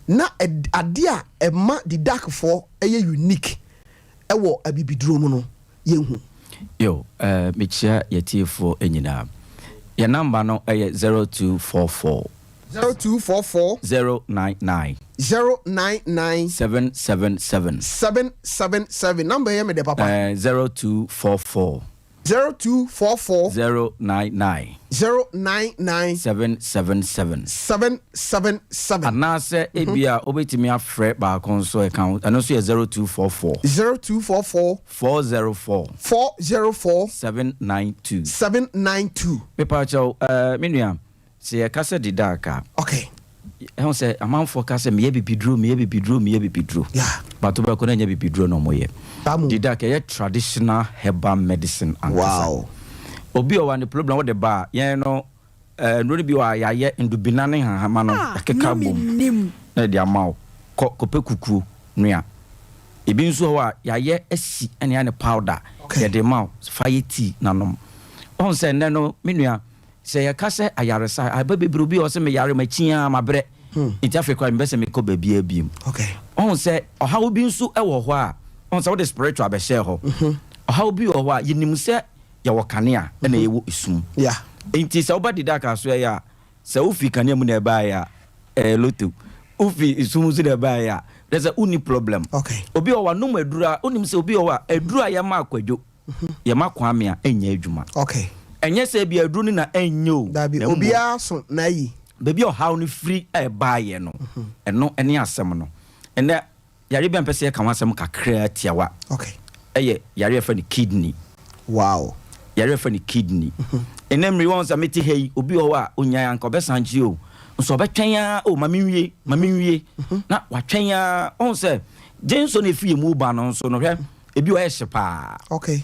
na ade a ema the dark for unique ewo abibiduro mu no yehu yo mechia yetifo enyina your number no 0244 099 777 number here me de papa 0244 099 777 anase ebia obetimi afre ba konso account anoso 0244 404 792 pepa chow menua se kase didaka okay he say amanfo kase me bibidro yeah but oba ko na nya bibidro no moye didaka ye traditional herbal medicine wow obi o wa the problem with the bar yen no no bi wa yaye ndubina ne hahama no akeka bom na dia mawo kope kukuo nua ebi nso wa yaye asi ene ane powder ye de mawo fire tea nanom on se ne no menua se ye kase ayaresa ababebro bi o se me yare machia mabre iti afekwa mbese me ko babia biem okay on se ohawo bi nso e wo ho a on se wo the spiritual be share ho ohawo bi wo ho a yenim se ya wakania ena yewo isum yeah enti se obadi daka so ya se ufi kania mu na ba ya loto ufi isum zu na ba ya there's a uni problem okay obi o wa no madura onim se obi o wa adura ya ma akwadwo ya ma kwame a enya adwuma okay enye se bi aduru ni na enyo dabi obi aso na yi baby o how ni free e ba ye no eno ene asem no ene yare bi ampese ka wasem kakra tiawa okay eye yare fa ni kidney wow yare fa ni kidney enem rewards ameti hey obi o wa onya anka obesanji o nso obetwen ya o mami wie na watwen ya on se jenso ne fie mu ba no nso no hwe ebi o ehye pa okay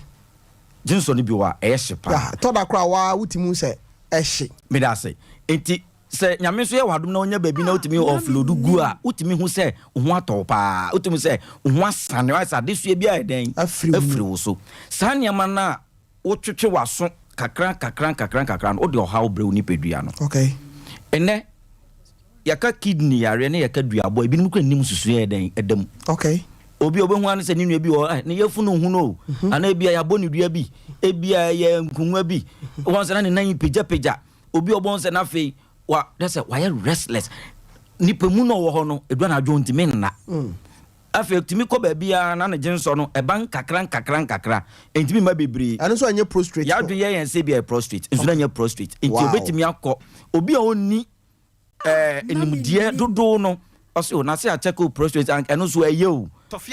jenso ne bi wa ehye pa ya toda kra wa wutimu se ehye me da say enti se nyame so ye wadom na onya baby na utimi offload gu a utimi hu se ho atọ pa utimi se ho asane wa sa de so bi a den afiri wo so sa nyama na wotwetwe waso kakran o de ohaw bre oni pedua no okay ene yaka kidney yare ne yaka duabo ebi nim kra nim susu ye den edam okay obi obehu an se ni nua bi o ne yefunu hu no ana ebia ya boni dua bi ebia ye nkunwa bi won se na ne nan peja obi obon se na fe wa that's why restless nipa mu no wo ho no edua na adwo ntimi nna afi timi ko ba bia na ne genso no eban kakra entimi ma bebre anu so anye prostrate ya dwe yen se bia prostrate enso na nye prostrate enti obetimi akọ obi a onni enimdie dodo no also na se a check prostrate anu so aye o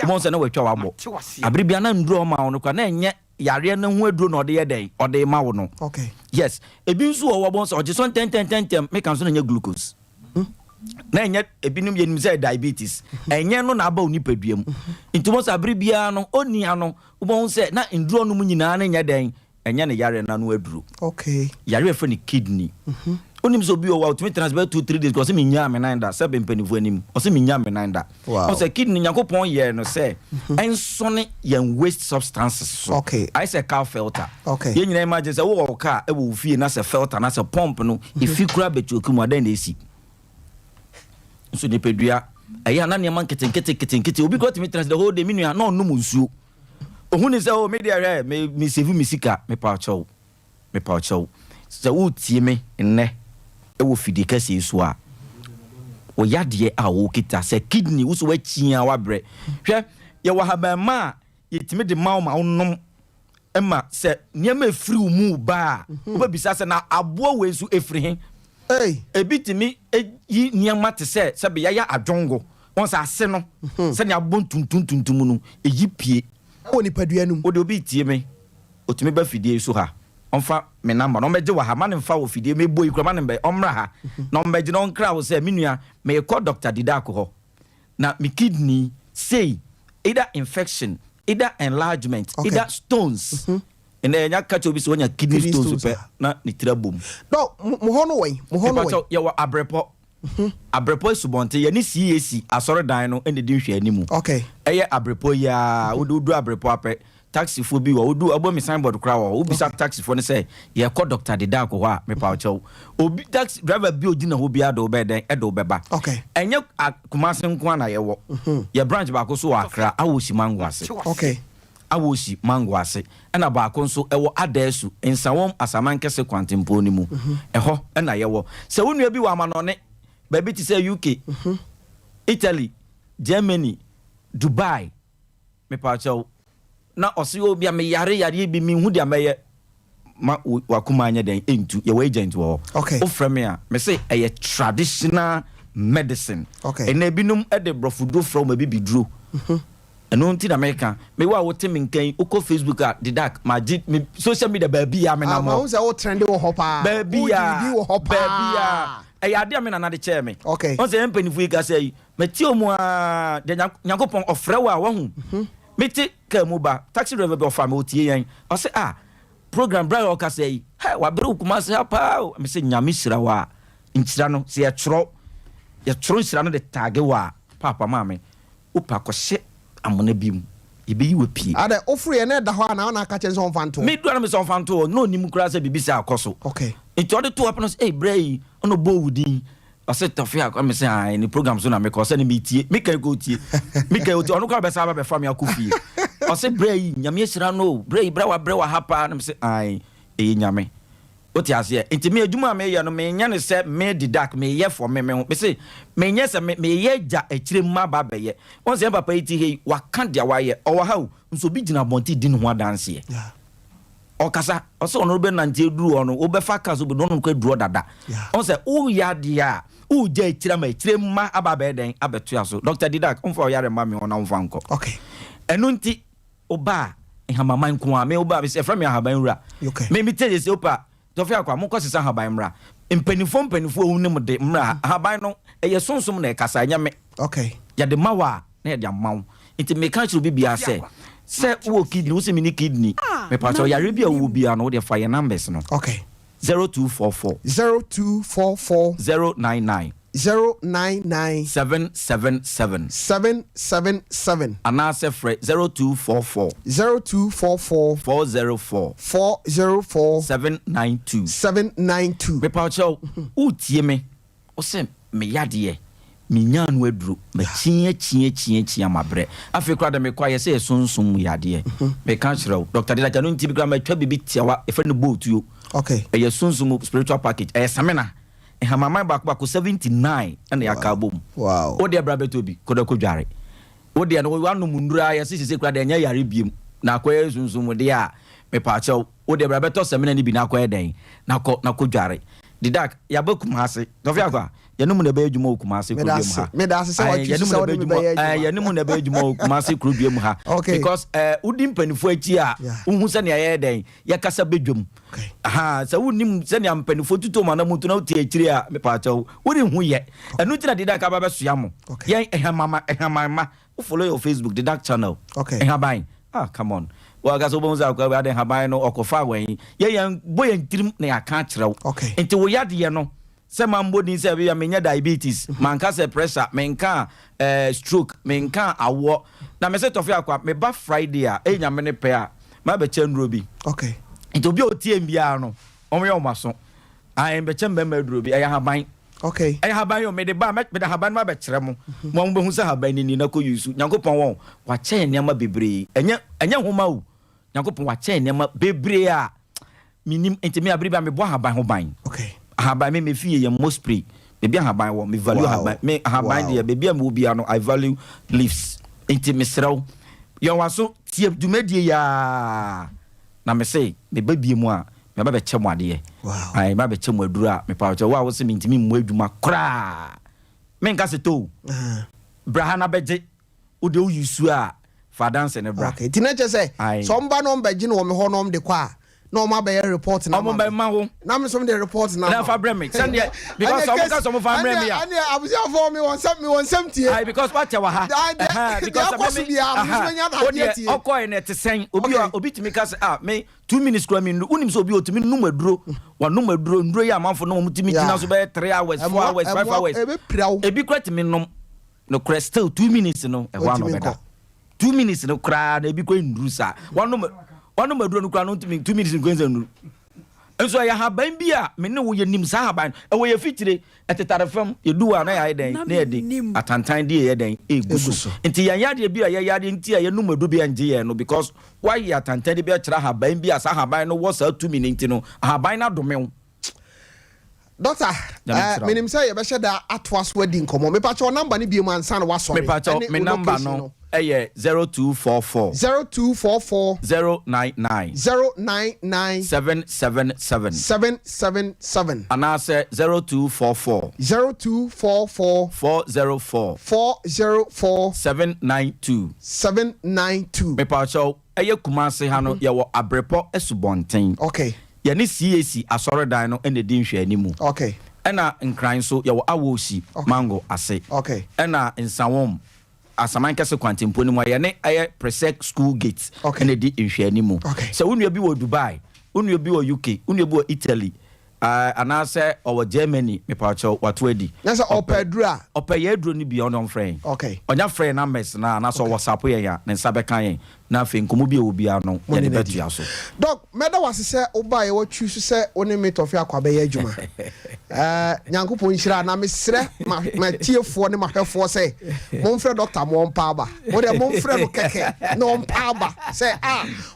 mo se na watwa wabo abiri bia na nduro ma wo no kwa na enye yare na hu aduro na ode ye den ode ma wo no okay yes ebi nso wo bon so oje so 10 make am so na nya glucose na enye ebinim yenim say diabetes enye no na aba onipaduam ntimo sa abiri bia no oni ano wo se na nduro no mu nyina na nya den enye ne yare na no aduro okay yare fe ni kidney onim so bi o wa to me transfer 2-3 days because me nya me nanda se be mpanifu anim o se me nya me nanda o se kidney yakopon ye no se ensone yan waste substances okay I say car filter okay ye nyina imagine say wo car e wo fie na se filter na se pump no ifi kura betuoku mu adan na esi so ni pedua ayi ana ne man kete obi go to me transfer the whole day me nua na onum nsuo ohun se o me dia me save me sika me pa chow so wo tie me nne e wo fidi kase so a wo yade a wo kita se kidney wo so wa chia wa bre hwe ye wa haba ma ye timi de ma ma onnom ema se niam efiri mu ba wo ba bisa se na abo we so efiri he ebitimi yi niam te se be ya adwongo won sa ase no se ne abo tuntuntuntum no eyi pie wo ni padua num wo de obi tie me otimi ba fidi so ha onfa me number no meje wa ha ma ne mfa wo fidie me boy kura ma ne be omra ha no meje no nkra wo se menua me call Dr. Didako ho na me kidney say either infection either enlargement either stones and enya catch obi so nya kidney stones pe na ni tirabom no mo ho no we ye wa abrepo subonte ye ni CAC asore dan no ene di hwe animu okay eye abrepo ya wodu abrepo ape taxi fo bi wo do abo mi signboard kra wo bisa taxi fo ne say ye call Dr. Didako ho a me pa ocho obi taxi driver bi odi na ho bia do be den e do beba okay enye kumase nko na ye wo ye branch ba ko so akra awosi mango ase okay awosi mango ase na ba ko so e wo adesu ensawom asaman kese kwantempo ni mu e ho na ye wo se wonu bi wa manone ba bi ti say UK Italy Germany Dubai me pa ocho na osio bia me yare bi mi hu dia meye ma wakuma anya den entu ye agent wo okay o frame a me say a traditional medicine okay and ebinum e de brofudo from ma bibiduro eno nti na America me wa wo temi nkan uko Facebook a Didak ma social media ba bia me na mo ma wo say wo trend wo hopa ba bia ya dia me na de che me okay on say empanifu ga say meti omu a de Nyankopon ofrewa wo hu meti kamuba taxi driver be offer me otie yan o say program bra o ka say hey wa bre ukuma say pa me say nyame sira wa nchira no say ye tro sira no de tag wa papa mama upa ko hye amona bim ibe yi we pie ada ofru ye na da ho na na ka chen so mfanto me do na me so mfanto no nim kura say bibisa akoso okay nti ode to happen say hey bray ono bo wudi I said Tafia come say any program so na me ko say ni metie me kan go tie me kan o tie ono kwa be sa ba fam ya kufie I said bray nyame hira no bray bra wa hapa na me say ai nyame o tie ase enti me adwuma me ye no me nya ne say me Didak me ye for me me say me nya say me ye ja akire ma ba be ye on say papa iti he wa kan dia wa ye o wa ha nso bi gina bonti di no ho dance ye okasa oso ono be nante duru ono obefa kaso be no ko duru dada on say o ya dia o je akire ma aba be den abeto aso Dr. Didak on for yare ma me ona on fanko okay eno nti oba ehamaman ko a me oba be say from ya haban wura me mi tell you say opa Tofia kwa mko sisa haban mra mpanifo onim de mra haban no eye sonsom na ekasa nyame okay ya de mawa na ya de amaw nti me kan chiro bibia se wo kidney wo se mini kidney me pa so ya rebia wo bia no de fire numbers no okay 0244 099 777 anase fre 0244 404 792 792 me pa cho utie me o se me yade minya no aduru ma chia mabre afi kra da me kwa ye se sunsum yade me kan kyerɛw Dr. Didacha no ntibi kra ma twa bibi tiawa e fa no boat yo okay ye sunsum spiritual package samina e hamaman bako 79 and ya ka bom wow o de bra beto bi koda ko dware o de no wanu mundura ye se kra da nya yare biem na akwa sunsum de a me pa kyɛw o de bra beto semina ni bi na akwa den na ko dware Didak ya bakuma ase dofia kwa yanimu na be adwuma okuma ase kro biemu ha me da ase se wachi se woni be adwuma yanimu na be adwuma okuma ase kro biemu ha because udi mpanifo achi a unhu se ne ye den ya kasa bedwam aha se unim se ne mpanifo tuto ma na mutu na uti akiri a me pa chawo uri hu ye enu tina Didak aba be soa mo ye ehama follow your Facebook Didak channel ehaban come on wa ga so bonza kwa ba den haban no okofa wen ye yan boyen tirim na ya ka kirew enti wo yade no se mambo din se ya menya diabetes manka se pressure menka stroke menka awo na me se tofi akwa me ba Friday a enya me ne pe a ma be cha nduro bi enti obi otie mbia no omo ye omaso ai be cha mbema nduro bi ya haban ai haban yo me de ba me de haban ma be kire mo mo be hu se haban ni na ko yusu nyankopon won wa cha enema bebre enya homa o nyankopon wa cha enema bebre a minim enti me abriba me bo haban ho ban haban me fie ye mo spray bebi haban wo me value haban me haban de bebi am wo bia no I value leaves enti me srew yo waso tie dumedie ya na me say me babie mu a me ba be che mo ade ai ma be che mo aduru a me pa che wa wo se mentimi mo aduma kra me nka se to brahana beje wo de wo yusu a fa dance ne bra tinache say Sompa no mbeji no me ho no mde kwa no ma be report na mo be ma ho na me some the report na fa brem send there because some fa brem ya and abusia for me won something ai because what you ha because okoi net sen obi timi ka me 2 minutes kra me unim so obi otimi num aduro wa num aduro nduro ya manfo no mutimi tina so be 3 hours 4 hours 5 hours ebi kra timi num no kra still 2 minutes no e wa no beda 2 minutes no kra na ebi kra nduru sa wanu maduro no kra no 2 minutes ngonza nuru enso ya haban bia me ne wo ye nim sa haban e wo ye fitire etetare fam ye duwa na ya den na ye den atantan de ye den eguso enti ya yade bia ya yade enti ya nu madu bia nje ye no because why ya atantan de bia kira haban bia sa haban no wo sa 2 minutes no haban na dome Doctor, minim say ye be sheda atwas wedding komo. Me pa cho number ni bi mu ansa na wa sorry. Me pa cho me number no 0244 099 777 and I say 0244 404 792 me pa cho Kumasi ha no ye wo Abrepo Esubonten ye ni CAC asorodan no ene di nhwe animu ena nkran so ye wo awosi mango ase ena nsawom asaman kese kwantempo ni mo ye ne aye presec school gate ene di nhwe animu so unua bi wo Dubai unua bi wo UK unua bi wo Italy anase owo Germany me pa cho watwedi na se opedura opeyedro ni bi on friend onya friend na mess na so WhatsApp ye ya ne nsa beka yen na fe nkomo bi obia no ye de betu aso doc meda wase se oba ye watchu se oni me tofi akwa be ye adwuma nyankopon hira na mesre ma tiefo ne mahwefo se momfre doctor mompa aba mo de momfre no keke no mpa aba se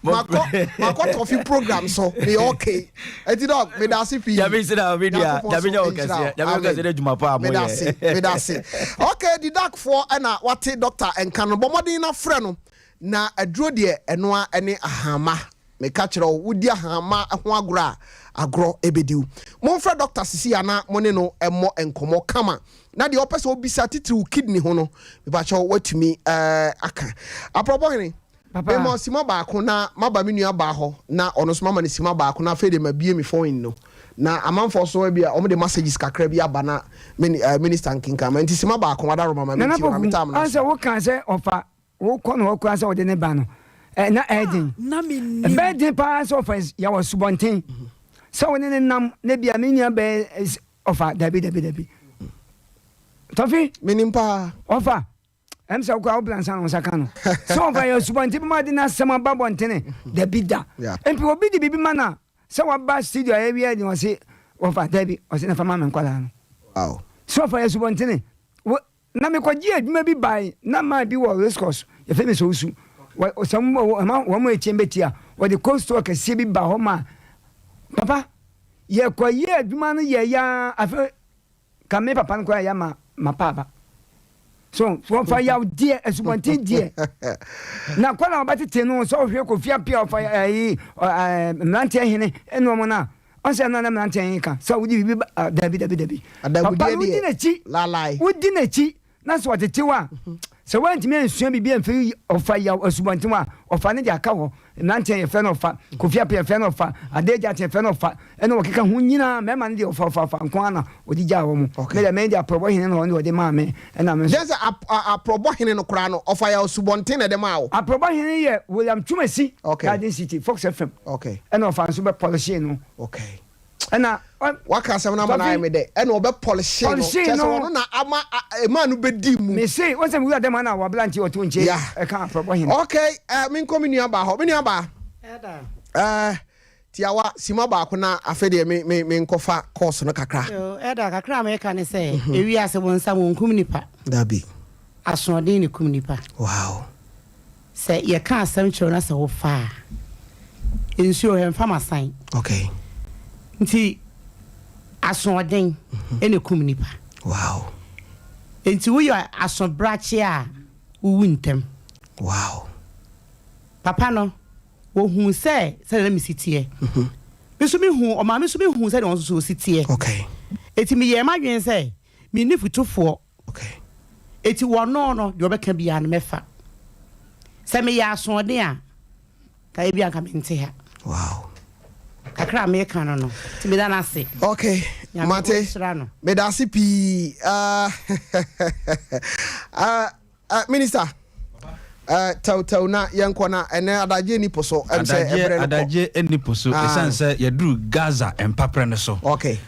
mako tofi program so me okay eti doc me da se ya be se na media ya be nyo kese ya be kese de adwuma pa mo ye me da se okay the doc for na wate doctor enkan bo modin na frɛ no na aduro de enoa ene ahama me ka kire wudi ahama ho agro ebediu monfra doctor sisi ana mone no emmo enkomo kama na de opese obisa titiri kidney ho no me ba cho watumi aka apropo hene papa mo sima ba ko na maba menua ba ho na ono so mama ne sima ba ko na fe de mabie mi phone no na amanfo so bia omo de messages kakra bia ba na minister nkinka ma nti sima ba ko wada ro mama mi ti ma tam na anse wo kan se ofa wo kono wo kan se wo de ne ba no na edin na me ni bedin pa so fa ya was subonten so wo ne nam ne bia menia be ofa dabi tofi menimpa ofa emsa ko oblansan on sakano so fa ya subonten ma de na sama babonten dabi da empi obi di bibi mana se wa ba studio ya wi ni o se ofa dabi o se na fa ma men kwala no wow so fa ya subonten na me kwaji adwuma bi bai na ma bi wo riscos ye fe me so usu some wo mo echembetia wo the coast work se bi ba ho ma papa ye kwayi adwuma no ye ya afa ka me papa no kwa ya ma papa so fa ya die esubontin die na kwa na obatete no so hwe ko fia pia fa mlante hene eno mo na onse na mlante hene ka so wudi bi dabi papa wudi na chi lalai wudi na chi na so watete wa so wanti me nsua bi amfi ofa ya esubontin wa ofa ne dia ka ho mlante ye fe no fa ko fia pia fe no fa adeja te fe no fa eno wakeka hu nyina me ma ne dia ofa nko ana odi ja wo mu me dia probo hene no odi ma me na me just a probo hene no kra no ofa ya esubontin na de ma wo a probo hene ye William Chumesi Garden City Fox FM okay eno ofa nso be polish no okay ena waka asem na mana me de ena obe polish no just no na ama ma no be di mu me say won say we dem na wa blanche o to nche e kan probo hene okay min komini aba ho mini aba tiawa sima ba ko na afede me nkofa course no kakra kakra me ka ne say ewi ase won sa won kum nipa dabi asodin ni kum nipa wow say ye ka asem chiro na se wo fa ensuo hem fama sign okay nti asodin ene kum nipa wow nti wo yo asobrache a wo wuntem wow papa no wo hu se na mi sitie mi so mi hu o ma mi so mi hu se de won so sitie okay eti mi ye madwen se mi ni futufo okay eti wo no de obeka bia na mefa se me ya asode a ka e bia ka mente ha wow kakra me ka no ti me da na se okay mate me da si pi minister tau na yanko na ene adaje ni poso adaje eni poso esanse yadru Gaza empapre ne so okay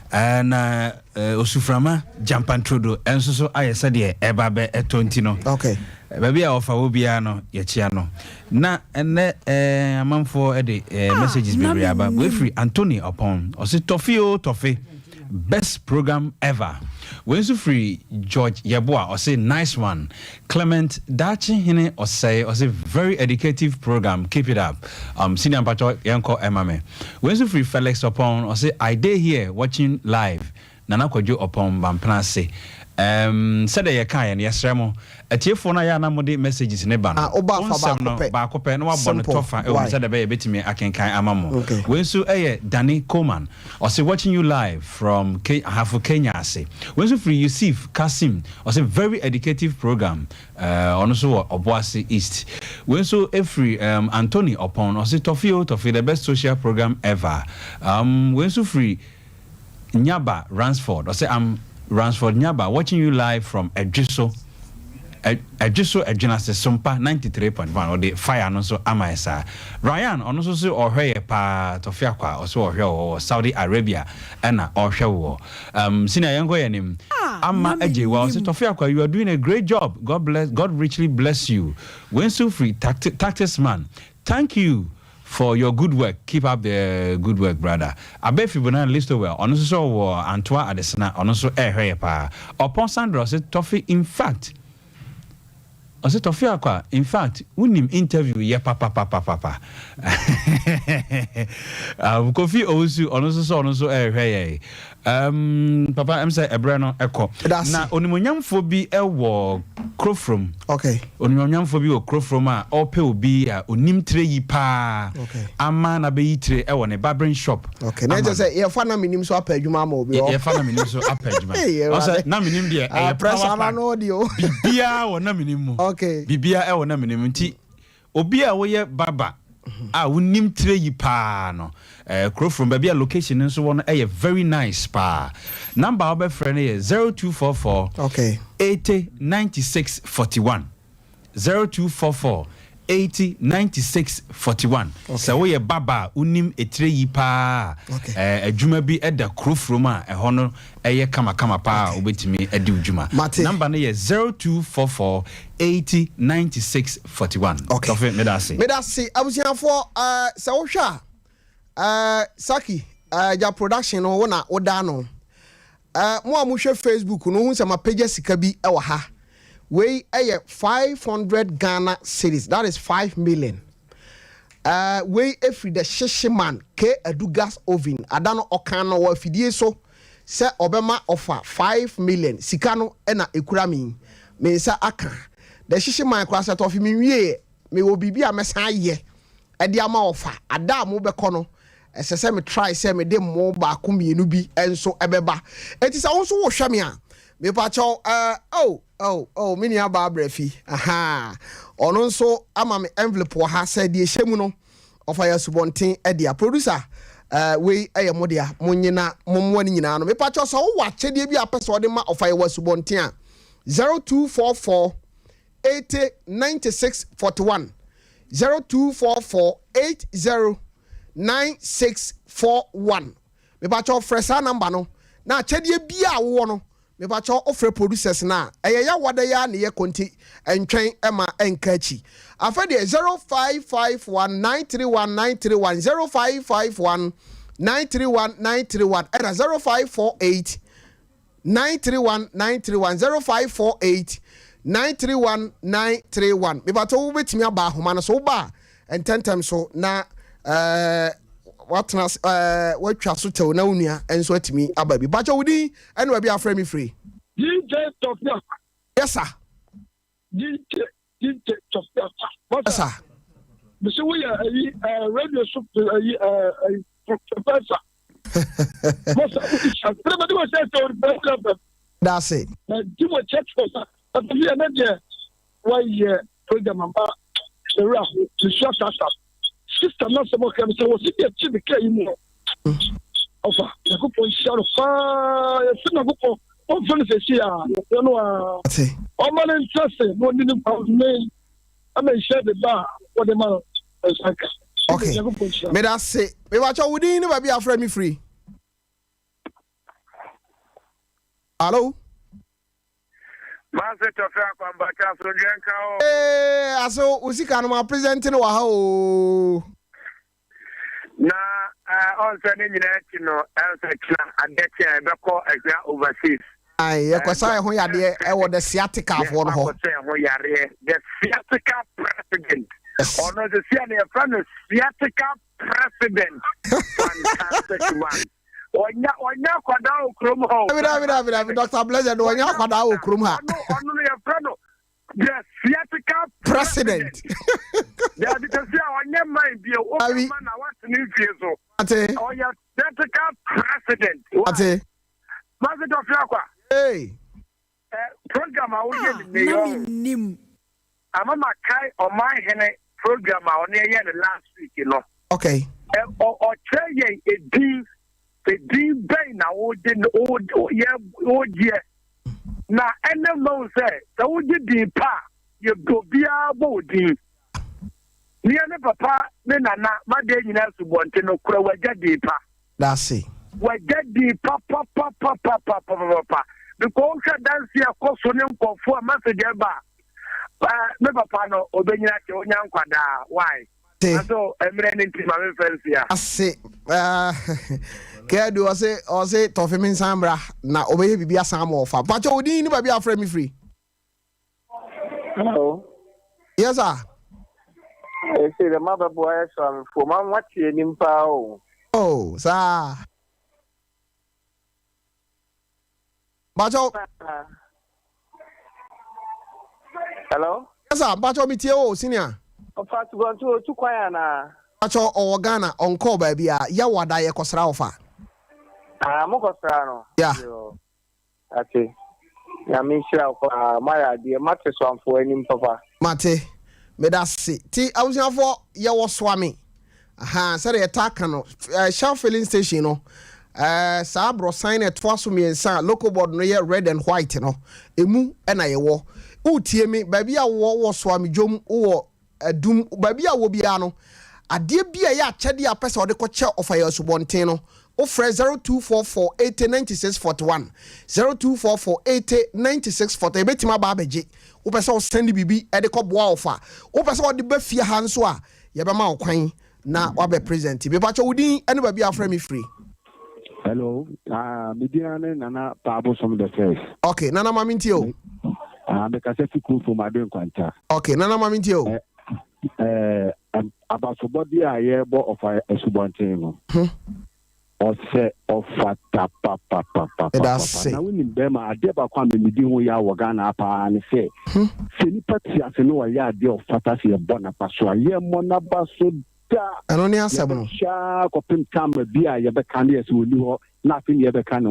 na osuframa jampantrodo enso so ayese de eba be etonti no okay baby a ofa wo bia no ye chia no na ene amanfo de messages be aba we free Anthony upon o se tofi best program ever. When so free George Yeboah or say nice one. Clement Dachi Hine or say very educative program. Keep it up. Senior Pacho Yanko Emame. When so free Felix upon or say I day here watching live. Nana Kojo upon Bamplase. Said ye kan yesremo atiefo na ya na mode messages ne ba no oba fa ba kope no abon tofa e won said be betimi akenkan amamo we so Danny Coleman or say watching you live from Kenya say we so free Yusuf Kasim or say very educative program on so Obuasi East we so every Anthony upon or say Tofi the best social program ever we so free Nyaba Ransford or say Ransford Nyaba watching you live from Edjiso Edjina Sompa 93.1 or the fire no so amaesa Ryan ono so or hwe pa tofiakwa or so or Saudi Arabia na or hwe senior yango yanim ama ejewa so tofiakwa you are doing a great job. God richly bless you. When so free tactics man, thank you for your good work. Keep up the good work, brother. I bet you banana list well. On so Antoine Adesina, on so pa. Upon Sandra said Toffee, in fact. I said Toffee aqua. In fact, we need interview yeah papa. Coffee also on so papa I'm say Ebrano Echo. Na onimonyam fo bi ewo crofrom. Okay. Onimonyam fo bi o crofrom a ope obi a onim tre yi pa. Okay. Ama na be yitre ewo ne barbering shop. Okay. Na just say ye fa na minim so apadwuma ma obi o. Ye fa na minim so apadwuma. O say na minim de e pressure na no di o. Bibia wo na minim mu. Okay. Bibia ewo na minim nti obi a wo ye baba a wonim tre yi pa no from baby location nso one very nice pa number our friend is 0244 okay 80 96 41 0244 80 96 41 so we baba unim etre yi pa adwuma bi eda from a ho no kama pa obetimi edi udwuma number no is 0244 80 96 41 okay medasi abusianfo se wo hwa Saki ja production no wona oda no mo amuhwe Facebook no hu se ma page sika bi e wa ha we 500 Ghana cedis, that is 5 million. We every the Shishiman K Edu gas oven adano okano wa fidie so se obema offer 5 million sikano ena ekurami me sa aka the Shishiman class at of me wie me will be a mesa ye e dia ma offer ada mo be kono se me try se me de mo ba ko mienu bi enso ebeba enti sa won so wo hwame a me pa cho mini aba brefi aha ono nso ama me envelope wa ha se de hyemu no ofa ya subonten e dia producer we modia munyina momwani nyina no me pa cho so wo achede bi apese de ma ofa ya subonten a 0244 80 96 41 0244 80 9641 me pa cho fresa number no na achede bi a wo no me ba cho offer producers na ya wada ya ne ye konti entwen ema enkachi afa de 0551931931 0551931931 era 0548 931931 0548 me ba to wo betimi aba homa no so ba ententem so na watna watwa so tew na unua enso atimi aba bi bacho wudi ene wa bi afra mi free DJ Tofia. Yes sir. DJ Tofia. Yes sir. Bisi we radio super professor. Everybody was saying so. That's it. Do a check for that. But we are not there. Why program about to shut us up. Sister not so much so was it to the care you know. Ofa, na go pon share fa, ya na go pon fun se sia, you know. O man interest, no need to me. I may share the bar for the man. Okay. Me that say, me watch out within no be afraid me free. Hello. Master Tofia kwamba cha so drenka o. Aso usika no ma presenting wa ha o. Na on say ni nyina chi no answer kina adetia be call exam overseas. Ai e kwasa ho yade e wo the sciatica for no ho. The sciatica president. Or no the sciatica president. Fantastic man. Onya kwada okrom ho. Abi Dr. Blessed onya kwada okrom ha. Ono ya frano. The sciatica president. Yeah, because onya mind bi o man na what ni fieso. Ate. Onya sciatica president. Ate. Master Tofia kwa. Hey. Program a wo ye ni yo. Nim. Amama kai o my hene program a on ye last week you know. Okay. O tell ye edi bay na wo de o ye na ene mo say so wo di pa ye do bia bo di ni ene papa ne nana ma de nyina subonte no kura waja di pa. That's it. Waja di pa because dance here ko so ne nkofo ma se de ba me papa no obenyina ke onya nkwada why so emre ne nti ma me fancy ya ase kedu ose tofi min sambra na obeye bibia samo ofa pacho odi ni ba bia frame me free. Hello. Yes sir. I say the mother boy so for man what you nim pa o. Oh sir. Pacho. Hello. Yes sir, pacho mi tie o senior. Ofa to go to kwaya na. Pacho o Ghana on call baby ya wada ye kosra ofa. Mo kosra no. Yeah. Ati. Ya mi shira kwa maya die mate so amfo anim papa. Mate. Me da se. Ti awusiafo ye wo swami. Aha, say the attack no. Shell filling station no. Sa bro sign it for so miensa local board no ye red and white no. Emu na ye wo. Utie me baby a wo swami jom wo adum baby a wo bia no. Ade bia ye akyede apese ode ko che ofa ye subonten no. Ofre 0244 809641 0244 809640 ebetima ba abeje wo pese o send bibi e de ko boa ofa wo pese o de ba fie ha nso a ye be ma okwan na wa be present be pacho wudin ene ba bia afra me free. Hello, Midiane Nana Pabo some the first. Okay, Nana Mamintio. Because if you cool for my doing quanta. Okay, Nana Mamintio. About somebody I hear of a subantino. Or say of fata papa. Now we need them. I did about coming with you. We are Wagana and say, Philippa, I know a yard deal of Fatasi Bonapaso. Yeah, Monabaso. And only answer. Shark or pin camera beer, you bet candies will do nothing you ever can.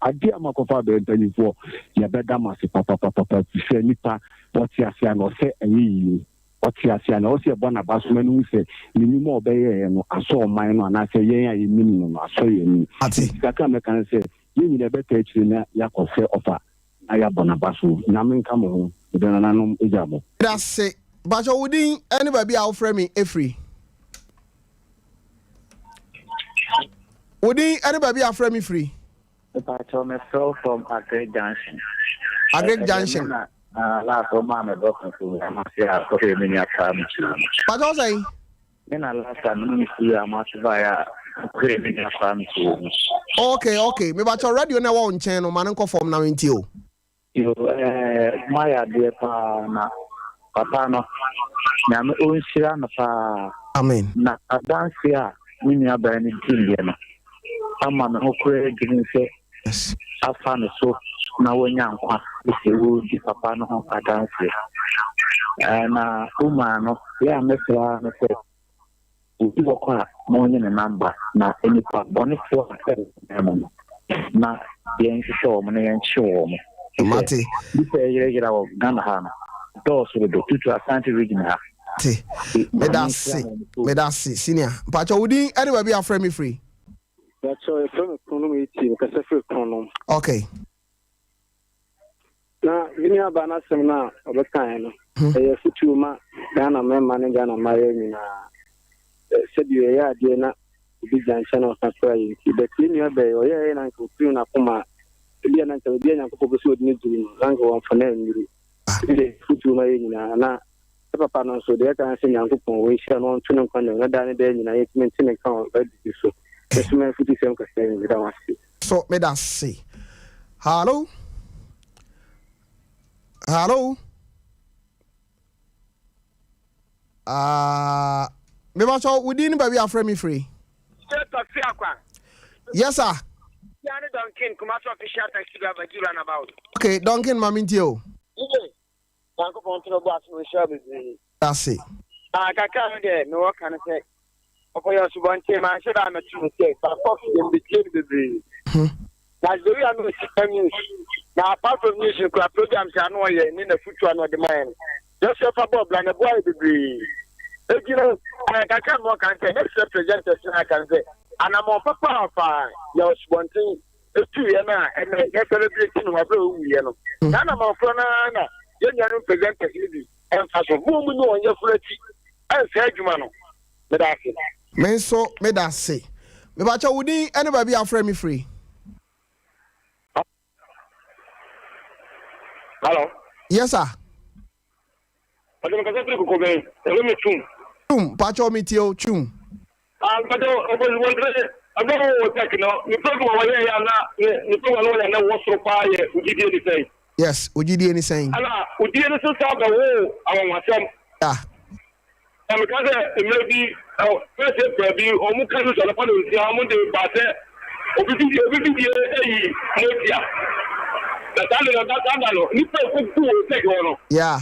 I dear Macofa Benton for your bedamasi papa to say Nipa, what you say, and say, and what you say, and also a Bonabasman who say, you more bay, and I saw mine, and I say, yeah, you mean, I saw you. I think I can say, you need a better Yako say offer. I have Bonabasu, Namin come home, then an unknown Ijabo. That's it. But you wouldn't anybody out framing a free. Would anybody have frame free? But I'm a soul from Agric Junction. Agric Junction. Last of my doctor to Amasia, okay, many a time. But also, then I last time, I must via craving a family. Okay. Maybe I already on our own channel, man, and conform now into you. You, my idea, Papa, no, Nam Unsiana, Amen. Not a dance here, when you are burning Indian. I'm on who created yes. I found it so now when young if you would give Papa no a dance here. And woman, yeah, Mr. We walk morning a number, not any part, bonnet for not being show money and show me. Mati, you say regular Ganahana. Those will do to a country region. Medasi, senior. But you wouldn't anyway be a frame free. That's all from economy team, because I feel economy. Okay. Now, Vinia Bana Semna, of a kind, a futuma, Ghana, man, Ghana, Miami, said you are Diana, big junction of Saffray, the Cleaner Bay, or yeah, and Uncle Puna Puma, the Anna Diana Coposu need to Rango for name. Futuma, and Papa, so they can say Uncle Pon, we shall on to no kind of Dana, and I maintain account ready to so. So, may I see? Hello? Maybe so we didn't be a frame free. Yes, sir. Okay, Duncan, Mamintio. That's it. I can't get no kind of say. For your one team, I should have a two but in between the breed. That's the way I'm going now, apart from music programs, I know you in the future, not the man. Just a Bob and a boy the breed. You know, I can't walk and say, let's represent us, I can say. And I'm on Papa of your one thing, the 2 years, and they're celebrating my blue, you know. None of my friend, you don't present the and as a woman on your fletty, and said you, man. Men so me that say. Me bacha wudi anybody a frame me free. Hello. Yes sir. But I'm going to go back. Let me chum. Pacho me tio chum. But I was wondering. I don't know what's taking out. You talk about why you talk about and what's so far. Would you do anything? Yes. Would you do anything? Would you do something? I want myself. Yeah. And because it may be first maybe or more kind of the policy, I'm on the batter. Obviously, yeah.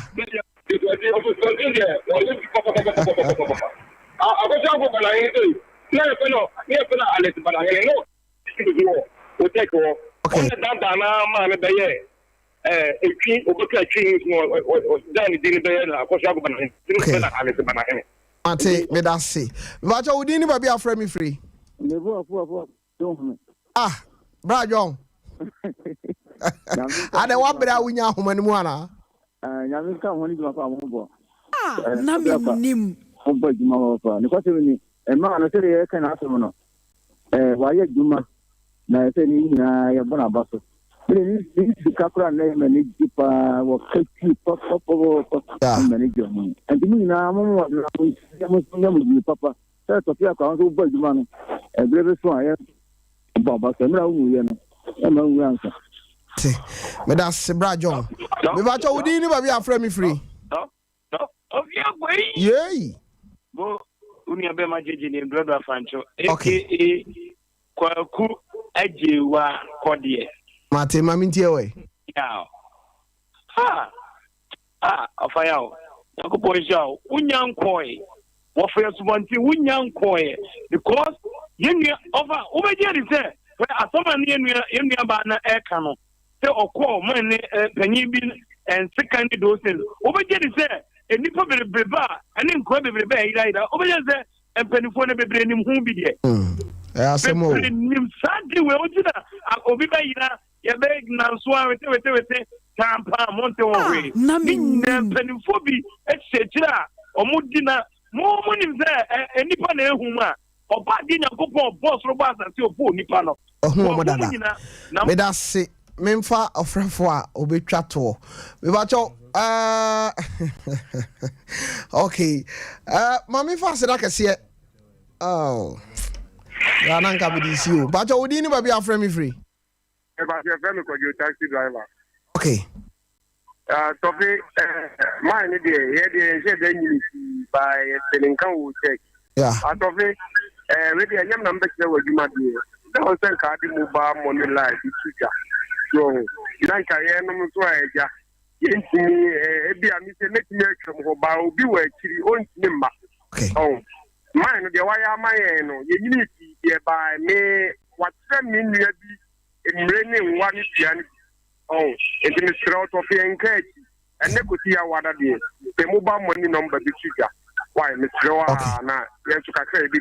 Mate, me that say. But you didn't even be a frame free. Ah, Brad John. I don't want to win your home anymore. Ah, Nami. And man, I tell you, I can ask him. Why you do my na say ni na ya bona baso. This Capra name and it was pop manager. And to me now, I'm Papa. That's a few accounts of Budman. A brave so I am Baba Samra, and no answer. Meda Sebra John. Me ba cho wudi ni ba bi afra me free. Yey. Bo unia be ma jeje ni brother Fancho. AKA Kwaku Ajewa Kodie. Mate mami ntie we. Yeah. Afayao. Yakupo jao unyankoi. Wofya subanti unyankoi because yenye over obejeri say asoma ne yenua ba na eka no say okọ man ne panyi bi and second doses obejeri say enipa bebreba ene nkọ bebreba ira obejeri say empanifo ne bebre nim hu bi de asemo nim sadi we ojina obi ba ira ye be nanso a wete tampa monte wo we ni empanifo bi echechira omudina mo nim say enipa na ehu ma oba di Nyankopon boss ro ba asante opo nipa no ohun mo dada me da se memfa ofrefo a obetwa to me ba cho okay mami fa se da kese ya nan ka bi disi o ba cho odi ni ba bi afre me free e ba se fe me ko jo taxi driver okay topic mine dey here dey say dey ni by selinkan wo check yeah topic we dey nyam na mbekere wa juma dey don't send card mobile money live tuja so dan ka ye no so eja yentimi ebi ami se metimi atwam ho ba obi wa akiri ontimi mma okay mine dey waya mayen no ye nyini ti dey by me what me nua bi emre ne nwa ni pian enti me straight of encourage ene ko ti ya wada dey the mobile money number bi tuja why Mr. Na yes ka say bi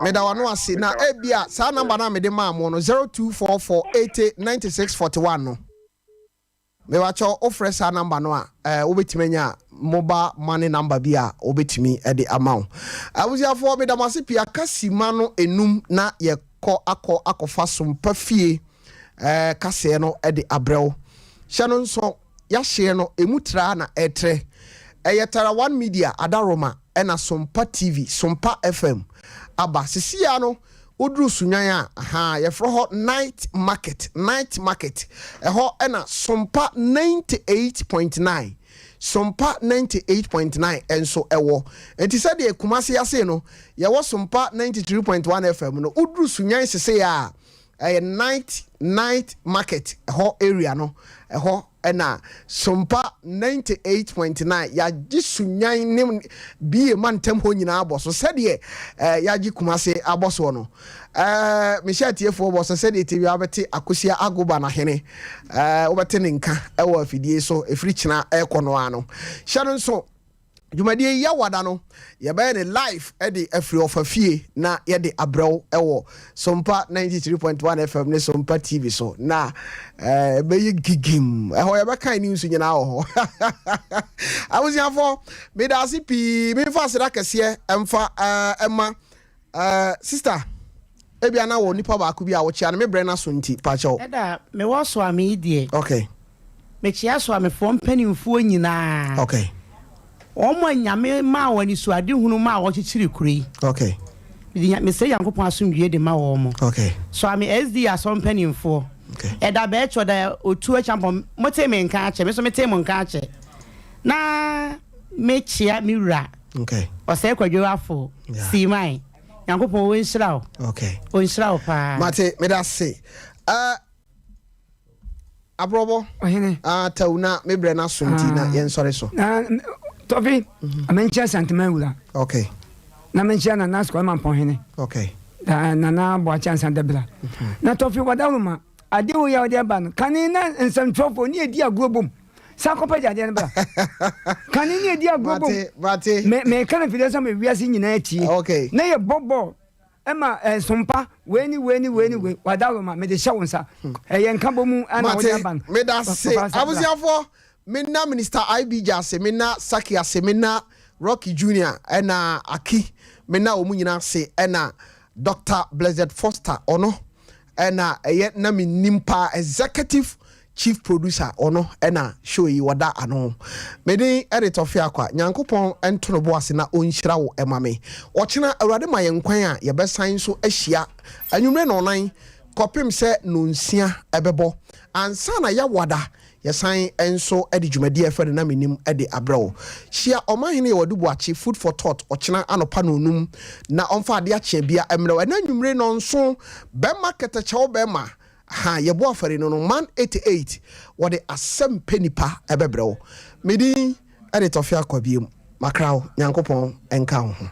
me da wano ase na ebia sa number na me de ma mo no 0244809641 no me wa cho offer sa number no a obetimi nya mobile money number bi a obetimi e de amount abuziafo me da masipia kasima no enum na ye akofa Sompa fie kase no e de abrɛw hye no nso ya hye no emutra na etre eyetara one media adaroma ena Sompa TV Sompa FM aba sisia no oduru sunyan a ye fro ho night market ho ena Sompa 98.9 Sompa 98.9 enso ewo enti se de kumase yase no ye wo Sompa 93.1 FM no oduru sunyan sese ya night market ho area no ho ena Sompa 98.9 ya gisunyan nim biye mantem ho nyina aboso sede ya gi kumase aboso no me sha tiefo aboso sede TV abete akosia agoba na hene obete ne nka ewo afidie so efiri kina ekono ano hye nso Jumadi ya wada no ye be ne live e de afri of afie na ye de abrɛw ewo Sompa 93.1 FM ne Sompa TV so na be ye gigim ho ye be kan news nyina ho awusiafo me da sipi me fa sira kese emfa ema sister ebia na wo nipa ba ku bi a wo chia na me bre na so nti pa chawo eda me wo so ami die okay me chia so ami fo mpanimfo nyina okay omo nyame ma wani so ade hunu ma wo chichiri kuri okay me say Yankopon asomdue de ma wo mo okay so ami SD asom panimfo okay eda be cho da otu a champion mote me nka ache me so me temo nka ache na me chia mi wura okay o say kwadwo afo si mai Yankopon wo nshira o okay o nshira o pa mate me da say abrobo ohene tauna me bre na somti na yen sore so na Tofi, amencha sentiment wula. Okay. Na mencha na nas kwa mampon hene. Okay. Na bwa chance andebla. Na Tofi wadawuma, ade wo ya ode ba no. Kanina nsentofo ni edi agrobom. Sakopa jade na ba. Kanina edi agrobom. Bate. Me kana fidesa me wiase nyina ati. Okay. Na ye bobo. Ema Sompa weni wadawuma me de shawunsa. Ye nka bomu ana ode ba no. Me da se abusiafo Minna Minister IB Jase, Minna Sakia se, Minna Rocky Jr. ena Aki, Minna Omunyina se, ena Dr. Blessed Foster ono, ena yet nami nimpa executive chief producer ono, ena show yi wada ano. Mede editor fiakwa, Nyankopon entono boase na onhyira wo emame. Ochina awurade ma yenkwan a ye besan so ahia. Anwumre no nan kopim se nonsia ebebo ansana ya wada yɛsan enso edi dwumadi efe na menim edi abrɛw hia ɔmahene yɛ wɔde boachi food for thought ɔkyena anopa no num na ɔmfa ade akyɛ bia emrɛ na nwumre no nso bɛma kɛtɛkyɛw bɛma ha yɛbo afare no man 88 wɔde asɛm penipa ɛbɛbrɛw medi edi tɔfia kwabiem makraw nyankopɔn enka ho